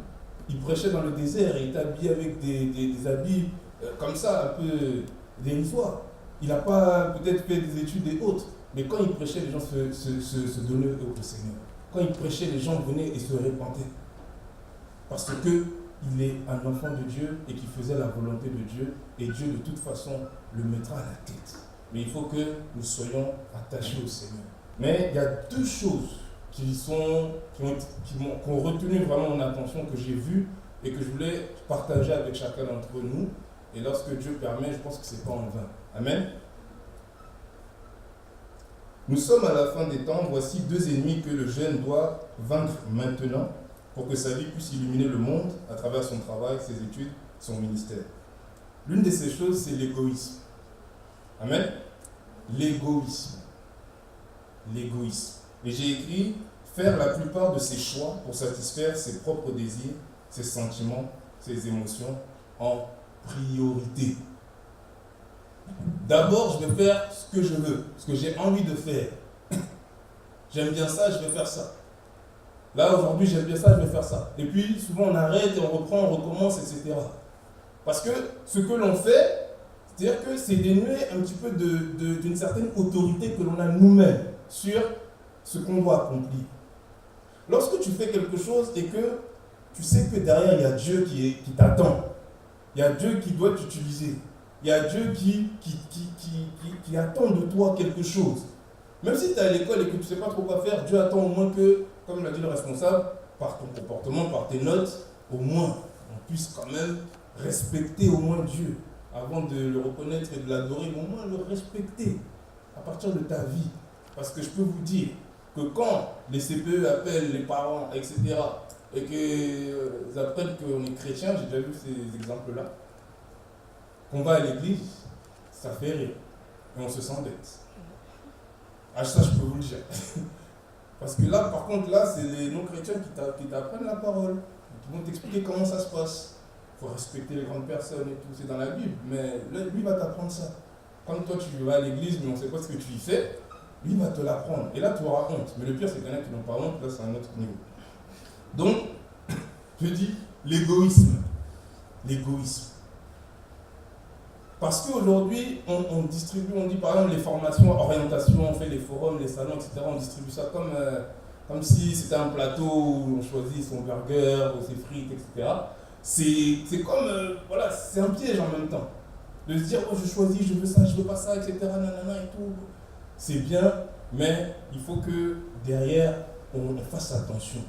Il prêchait dans le désert et il était habillé avec des habits comme ça, un peu dérisoires. Il n'a pas peut-être fait des études et autres, mais quand il prêchait, les gens se donnaient au Seigneur. Quand il prêchait, les gens venaient et se repentaient. Parce qu'il est un enfant de Dieu et qu'il faisait la volonté de Dieu, et Dieu de toute façon le mettra à la tête. Mais il faut que nous soyons attachés au Seigneur. Mais il y a deux choses qui ont retenu vraiment mon attention, que j'ai vues et que je voulais partager avec chacun d'entre nous. Et lorsque Dieu permet, je pense que ce n'est pas en vain. Amen. Nous sommes à la fin des temps. Voici deux ennemis que le jeune doit vaincre maintenant pour que sa vie puisse illuminer le monde à travers son travail, ses études, son ministère. L'une de ces choses, c'est l'égoïsme. Amen. L'égoïsme. L'égoïsme. Et j'ai écrit faire la plupart de ses choix pour satisfaire ses propres désirs, ses sentiments, ses émotions en priorité. D'abord, je vais faire ce que je veux, ce que j'ai envie de faire. J'aime bien ça, je vais faire ça. Là, aujourd'hui, j'aime bien ça, je vais faire ça. Et puis, souvent, on arrête et on reprend, on recommence, etc. Parce que ce que l'on fait, c'est-à-dire que c'est dénué un petit peu d'une certaine autorité que l'on a nous-mêmes sur ce qu'on doit accomplir. Lorsque tu fais quelque chose et que tu sais que derrière, il y a Dieu qui t'attend, il y a Dieu qui doit t'utiliser, il y a Dieu qui attend de toi quelque chose. Même si tu es à l'école et que tu ne sais pas trop quoi faire, Dieu attend au moins que, comme l'a dit le responsable, par ton comportement, par tes notes, au moins, on puisse quand même respecter au moins Dieu, avant de le reconnaître et de l'adorer, mais au moins le respecter à partir de ta vie. Parce que je peux vous dire que quand les CPE appellent les parents, etc., et qu'ils apprennent qu'on est chrétien, j'ai déjà vu ces exemples-là, qu'on va à l'église, ça fait rire. Et on se sent bête. Ah, ça, je peux vous le dire. Parce que là, par contre, là, c'est les non-chrétiens qui t'apprennent la parole, qui vont t'expliquer comment ça se passe. Il faut respecter les grandes personnes et tout, c'est dans la Bible. Mais là, lui va t'apprendre ça. Quand toi, tu vas à l'église, mais on ne sait pas ce que tu y fais, lui va te l'apprendre. Et là, tu auras honte. Mais le pire, c'est qu'il y en a qui n'ont pas honte, là, c'est un autre niveau. Donc, je dis l'égoïsme. L'égoïsme. Parce qu'aujourd'hui, on distribue, on dit par exemple les formations, orientation, on fait les forums, les salons, etc. On distribue ça comme si c'était un plateau où on choisit son burger, ou ses frites, etc. C'est comme, voilà, c'est un piège en même temps. De se dire, oh, je choisis, je veux ça, je veux pas ça, etc. Nanana et tout. C'est bien, mais il faut que derrière, on fasse attention.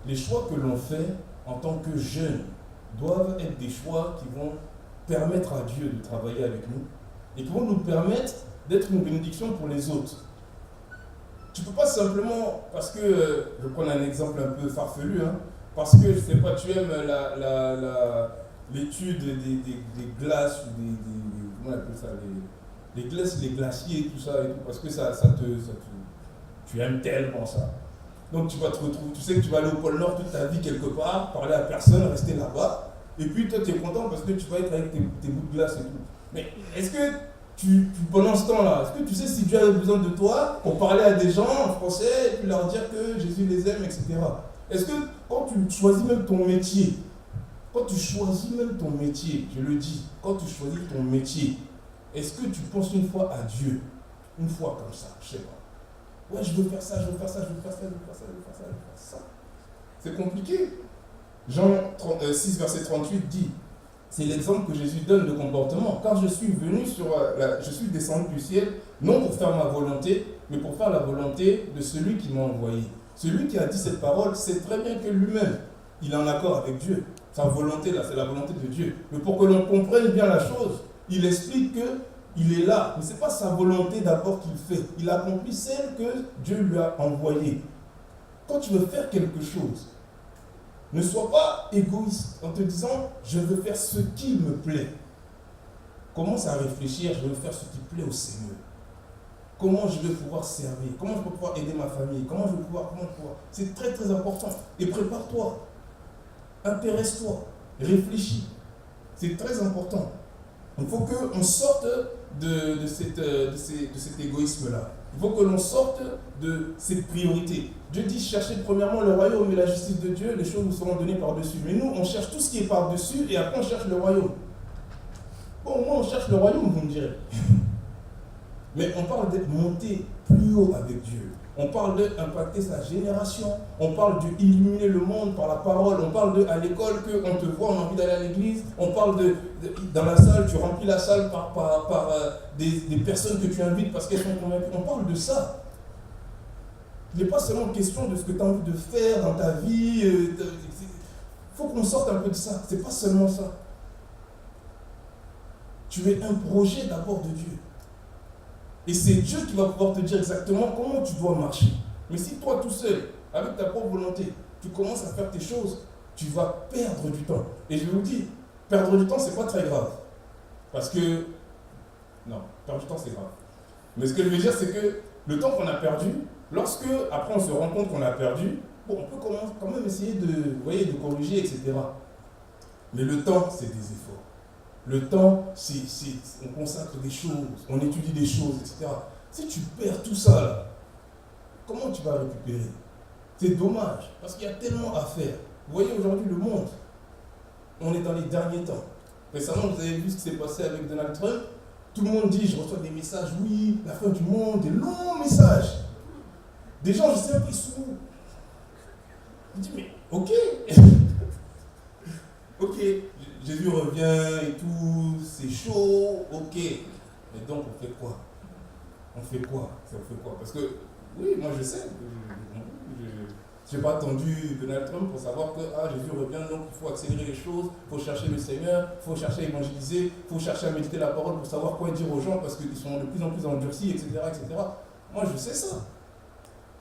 Les choix que l'on fait en tant que jeunes doivent être des choix qui vont permettre à Dieu de travailler avec nous et qui vont nous permettre d'être une bénédiction pour les autres. Tu ne peux pas simplement, parce que, je prends un exemple un peu farfelu, hein, parce que, je ne sais pas, tu aimes l'étude des glaces, ou comment on appelle ça, les glaces, les glaciers, tout ça, et tout, parce que tu aimes tellement ça. Donc tu vas te retrouver, tu sais que tu vas aller au pôle Nord toute ta vie quelque part, parler à personne, rester là-bas, et puis toi tu es content parce que tu vas être avec tes bouts de glace et tout. Mais est-ce que pendant ce temps-là, est-ce que tu sais si Dieu a besoin de toi pour parler à des gens en français et puis leur dire que Jésus les aime, etc. Est-ce que quand tu choisis même ton métier, je le dis, quand tu choisis ton métier, est-ce que tu penses une fois à Dieu? Une fois comme ça, je sais pas. Ouais, je veux faire ça, je veux faire ça, je veux faire ça, je veux faire ça, je veux faire ça, je veux faire ça. C'est compliqué. Jean 6, verset 38 dit, c'est l'exemple que Jésus donne de comportement. Car je suis je suis descendu du ciel, non pour faire ma volonté, mais pour faire la volonté de celui qui m'a envoyé. Celui qui a dit cette parole sait très bien que lui-même, il est en accord avec Dieu. Sa volonté, là, c'est la volonté de Dieu. Mais pour que l'on comprenne bien la chose, il explique qu'il est là. Mais ce n'est pas sa volonté d'abord qu'il fait. Il accomplit celle que Dieu lui a envoyée. Quand tu veux faire quelque chose, ne sois pas égoïste en te disant « je veux faire ce qui me plaît ». Commence à réfléchir « je veux faire ce qui plaît au Seigneur ». Comment je vais pouvoir servir? Comment je vais pouvoir aider ma famille? Comment je vais pouvoir... C'est très très important. Et prépare-toi. Intéresse-toi. Réfléchis. C'est très important. Il faut qu'on sorte de cet égoïsme-là. Il faut que l'on sorte de cette priorité. Dieu dit, cherchez premièrement le royaume et la justice de Dieu, les choses vous seront données par-dessus. Mais nous, on cherche tout ce qui est par-dessus et après on cherche le royaume. Bon, moi on cherche le royaume, vous me direz. Mais on parle d'être monté plus haut avec Dieu. On parle d'impacter sa génération. On parle d'illuminer le monde par la parole. On parle à l'école qu'on te voit, on a envie d'aller à l'église. On parle dans la salle, tu remplis la salle par des personnes que tu invites parce qu'elles sont convaincues. On parle de ça. Il n'est pas seulement question de ce que tu as envie de faire dans ta vie. Il faut qu'on sorte un peu de ça. Ce n'est pas seulement ça. Tu es un projet d'abord de Dieu. Et c'est Dieu qui va pouvoir te dire exactement comment tu dois marcher. Mais si toi tout seul, avec ta propre volonté, tu commences à faire tes choses, tu vas perdre du temps. Et je vais vous dire, perdre du temps, c'est pas très grave. Parce que, non, perdre du temps, c'est grave. Mais ce que je veux dire, c'est que le temps qu'on a perdu, lorsque, après on se rend compte qu'on a perdu, bon, on peut quand même essayer de corriger, etc. Mais le temps, c'est des efforts. Le temps, on consacre des choses, on étudie des choses, etc. Si tu perds tout ça, là, comment tu vas récupérer? C'est dommage, parce qu'il y a tellement à faire. Vous voyez aujourd'hui le monde, on est dans les derniers temps. Récemment, vous avez vu ce qui s'est passé avec Donald Trump. Tout le monde dit, je reçois des messages, oui, la fin du monde, des longs messages. Des gens, je sais pas, ils sont où. Je dis, mais ok, ok, Jésus revient et tout, c'est chaud, ok. Mais donc, on fait quoi? On fait quoi? Parce que, oui, moi je sais, je n'ai pas attendu Donald Trump pour savoir que Jésus revient, donc il faut accélérer les choses, il faut chercher le Seigneur, il faut chercher à évangéliser, il faut chercher à méditer la parole pour savoir quoi dire aux gens parce qu'ils sont de plus en plus endurcis, etc., etc. Moi je sais ça.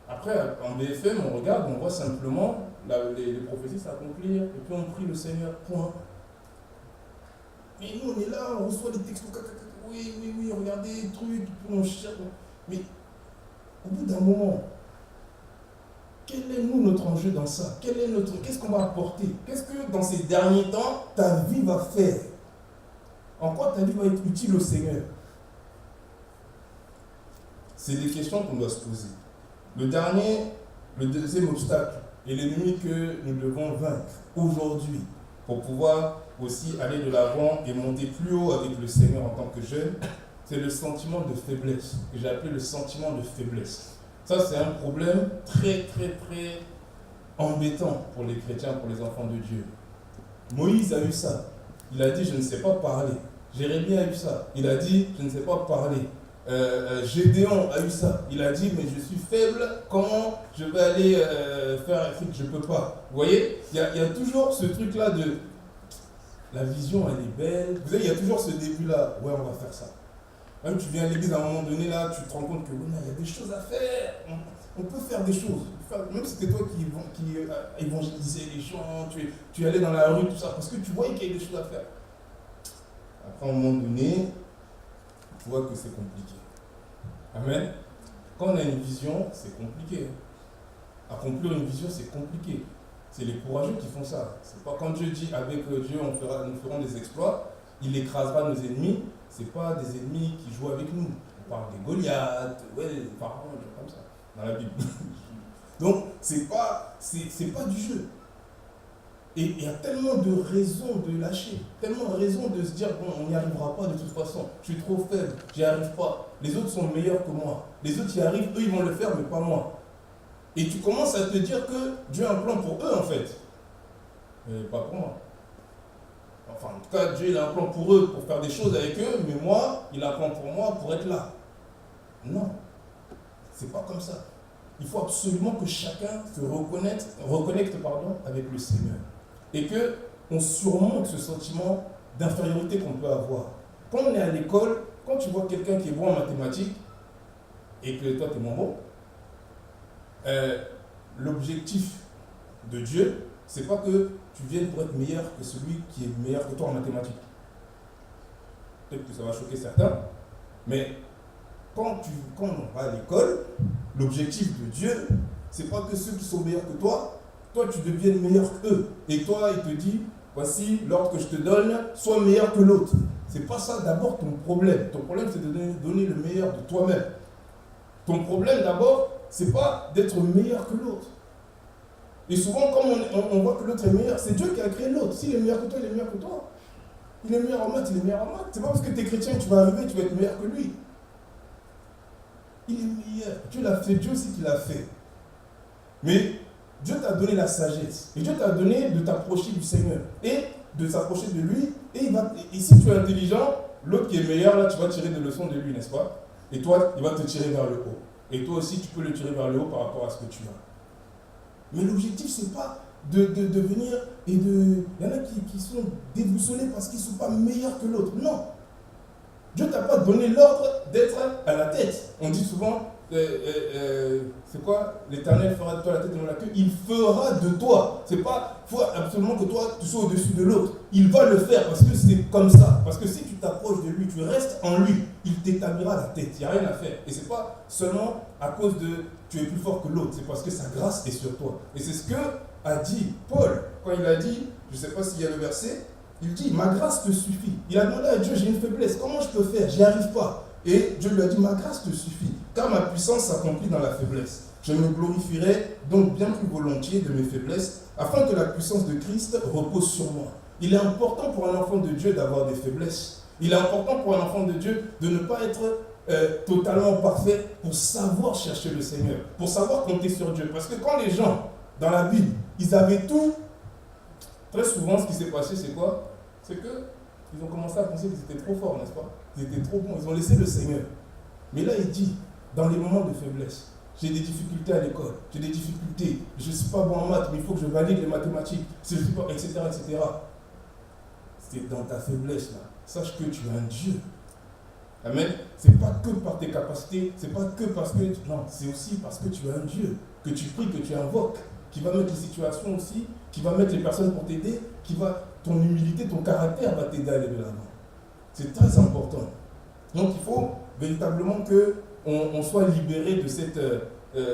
Après, en BFM, on regarde, on voit simplement les prophéties s'accomplir, et puis on prie le Seigneur, point. Mais nous on est là, on reçoit des textes, oui, regardez, trucs, on cherche. Mais au bout d'un moment, quel est notre enjeu dans ça? Qu'est-ce qu'on va apporter? Qu'est-ce que dans ces derniers temps, ta vie va faire? En quoi ta vie va être utile au Seigneur? C'est des questions qu'on doit se poser. Le deuxième obstacle est l'ennemi que nous devons vaincre aujourd'hui pour pouvoir aussi aller de l'avant et monter plus haut avec le Seigneur en tant que jeune, c'est le sentiment de faiblesse, que j'ai appelé le sentiment de faiblesse. Ça, c'est un problème très, très, très embêtant pour les chrétiens, pour les enfants de Dieu. Moïse a eu ça. Il a dit, je ne sais pas parler. Jérémie a eu ça. Il a dit, je ne sais pas parler. Gédéon a eu ça. Il a dit, mais je suis faible, comment je vais aller faire un truc que je ne peux pas? Vous voyez, il y a toujours ce truc-là de, la vision, elle est belle. Vous savez, il y a toujours ce début-là, ouais, on va faire ça. Même tu viens à l'église à un moment donné, là, tu te rends compte que il y a des choses à faire. On peut faire des choses. Même si c'était toi qui évangélisais les gens, tu allais dans la rue, tout ça, parce que tu voyais qu'il y a des choses à faire. Après, à un moment donné, tu vois que c'est compliqué. Amen. Quand on a une vision, c'est compliqué. Accomplir une vision, c'est compliqué. C'est les courageux qui font ça. C'est pas quand Dieu dit avec Dieu, nous ferons des exploits, il écrasera nos ennemis. C'est pas des ennemis qui jouent avec nous. On parle des Goliaths, ouais, des pharaons, comme ça, dans la Bible. Donc, c'est pas du jeu. Et il y a tellement de raisons de lâcher, tellement de raisons de se dire, bon, on n'y arrivera pas de toute façon, je suis trop faible, j'y arrive pas, les autres sont meilleurs que moi, les autres y arrivent, eux ils vont le faire, mais pas moi. Et tu commences à te dire que Dieu a un plan pour eux en fait, mais pas pour moi. Enfin, en tout cas, Dieu il a un plan pour eux, pour faire des choses avec eux, mais moi, il a un plan pour moi pour être là. Non, c'est pas comme ça. Il faut absolument que chacun se reconnecte avec le Seigneur. Et qu'on surmonte ce sentiment d'infériorité qu'on peut avoir. Quand on est à l'école, quand tu vois quelqu'un qui est bon en mathématiques, et que toi tu es moins bon, l'objectif de Dieu, c'est pas que tu viennes pour être meilleur que celui qui est meilleur que toi en mathématiques. Peut-être que ça va choquer certains, mais quand on va à l'école, l'objectif de Dieu, c'est pas que ceux qui sont meilleurs que toi tu deviennes meilleur qu'eux. Et toi, il te dit, voici l'ordre que je te donne, sois meilleur que l'autre. C'est pas ça d'abord ton problème. Ton problème, c'est de donner le meilleur de toi-même. Ton problème d'abord, c'est pas d'être meilleur que l'autre. Et souvent, comme on voit que l'autre est meilleur, c'est Dieu qui a créé l'autre. S'il est meilleur que toi, il est meilleur que toi. Il est meilleur en maths, il est meilleur en maths. C'est pas parce que tu es chrétien que tu vas arriver, tu vas être meilleur que lui. Il est meilleur. Dieu l'a fait, Dieu aussi qui l'a fait. Mais Dieu t'a donné la sagesse. Et Dieu t'a donné de t'approcher du Seigneur. Et de s'approcher de lui. Et si tu es intelligent, l'autre qui est meilleur, là, tu vas tirer des leçons de lui, n'est-ce pas? Et toi, il va te tirer vers le haut. Et toi aussi, tu peux le tirer vers le haut par rapport à ce que tu as. Mais l'objectif, c'est pas de venir et de... Il y en a qui sont déboussolés parce qu'ils ne sont pas meilleurs que l'autre. Non. Dieu ne t'a pas donné l'ordre d'être à la tête. On dit souvent, c'est quoi? L'Éternel fera de toi la tête et non la queue. Il fera de toi. C'est pas, il faut absolument que toi, tu sois au-dessus de l'autre. Il va le faire parce que c'est comme ça. Parce que si tu t'approches de lui, tu restes en lui, il t'établira la tête. Il n'y a rien à faire. Et ce n'est pas seulement à cause de tu es plus fort que l'autre. C'est parce que sa grâce est sur toi. Et c'est ce que a dit Paul quand il a dit, je ne sais pas s'il y a le verset, il dit, ma grâce te suffit. Il a demandé à Dieu, j'ai une faiblesse, comment je peux faire? J'y arrive pas. Et Dieu lui a dit, ma grâce te suffit, car ma puissance s'accomplit dans la faiblesse. Je me glorifierai donc bien plus volontiers de mes faiblesses, afin que la puissance de Christ repose sur moi. Il est important pour un enfant de Dieu d'avoir des faiblesses. Il est important pour un enfant de Dieu de ne pas être totalement parfait pour savoir chercher le Seigneur, pour savoir compter sur Dieu. Parce que quand les gens, dans la Bible, ils avaient tout, très souvent ce qui s'est passé, c'est quoi? C'est qu'ils ont commencé à penser qu'ils étaient trop forts, n'est-ce pas? Ils étaient trop bons, ils ont laissé le Seigneur. Mais là, il dit, dans les moments de faiblesse, j'ai des difficultés à l'école, j'ai des difficultés, je ne suis pas bon en maths, mais il faut que je valide les mathématiques, etc., etc. C'est dans ta faiblesse, là. Sache que tu es un Dieu. Amen. C'est pas que par tes capacités, c'est pas que parce que... Non, c'est aussi parce que tu es un Dieu, que tu pries, que tu invoques, qui va mettre les situations aussi, qui va mettre les personnes pour t'aider, ton humilité, ton caractère va t'aider à aller de l'avant. C'est très important. Donc il faut véritablement qu'on soit libéré de cette,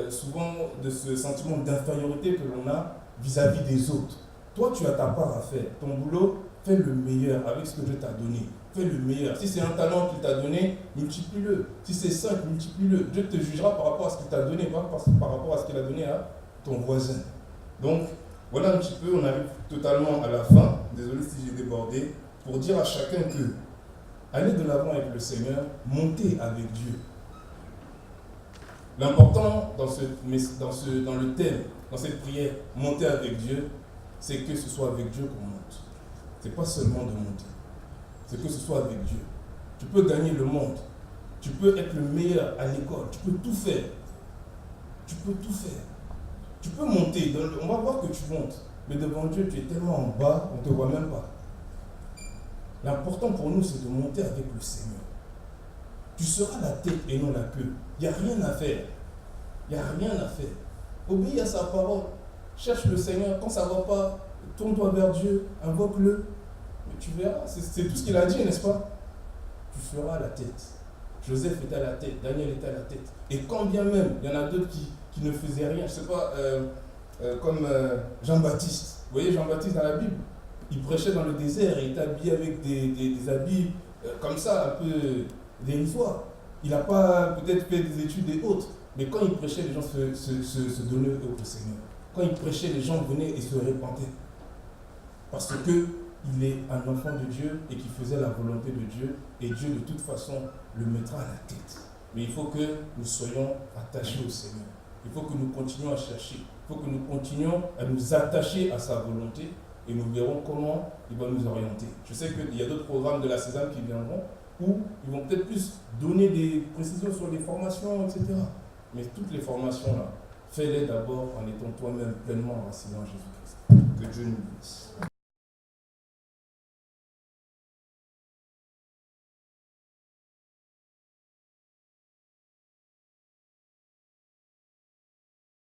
souvent de ce sentiment d'infériorité que l'on a vis-à-vis des autres. Toi, tu as ta part à faire. Ton boulot, fais le meilleur avec ce que Dieu t'a donné. Fais le meilleur. Si c'est un talent qu'il t'a donné, multiplie-le. Si c'est 5, multiplie-le. Dieu te jugera par rapport à ce qu'il t'a donné, pas par rapport à ce qu'il a donné à ton voisin. Donc, voilà un petit peu, on arrive totalement à la fin. Désolé si j'ai débordé. Pour dire à chacun que aller de l'avant avec le Seigneur, monter avec Dieu. L'important dans le thème, dans cette prière, monter avec Dieu, c'est que ce soit avec Dieu qu'on monte. Ce n'est pas seulement de monter. C'est que ce soit avec Dieu. Tu peux gagner le monde. Tu peux être le meilleur à l'école. Tu peux tout faire. Tu peux tout faire. Tu peux monter. On va voir que tu montes. Mais devant Dieu, tu es tellement en bas, on ne te voit même pas. L'important pour nous, c'est de monter avec le Seigneur. Tu seras la tête et non la queue. Il n'y a rien à faire. Il n'y a rien à faire. Obéis à sa parole. Cherche le Seigneur. Quand ça ne va pas, tourne-toi vers Dieu. Invoque-le. Mais tu verras. C'est tout ce qu'il a dit, n'est-ce pas? Tu seras la tête. Joseph était à la tête. Daniel était à la tête. Et quand bien même, il y en a d'autres qui ne faisaient rien. Je ne sais pas, comme Jean-Baptiste. Vous voyez Jean-Baptiste dans la Bible? Il prêchait dans le désert et il était habillé avec des habits comme ça, un peu dérisoires. Il n'a pas peut-être fait des études et autres, mais quand il prêchait, les gens se donnaient au Seigneur. Quand il prêchait, les gens venaient et se répandaient. Parce qu'il est un enfant de Dieu et qu'il faisait la volonté de Dieu, et Dieu de toute façon le mettra à la tête. Mais il faut que nous soyons attachés au Seigneur. Il faut que nous continuions à chercher. Il faut que nous continuions à nous attacher à sa volonté. Et nous verrons comment il va nous orienter. Je sais qu'il y a d'autres programmes de la Sésame qui viendront où ils vont peut-être plus donner des précisions sur les formations, etc. Mais toutes les formations-là, fais-les d'abord en étant toi-même pleinement enraciné en Jésus-Christ. Que Dieu nous bénisse.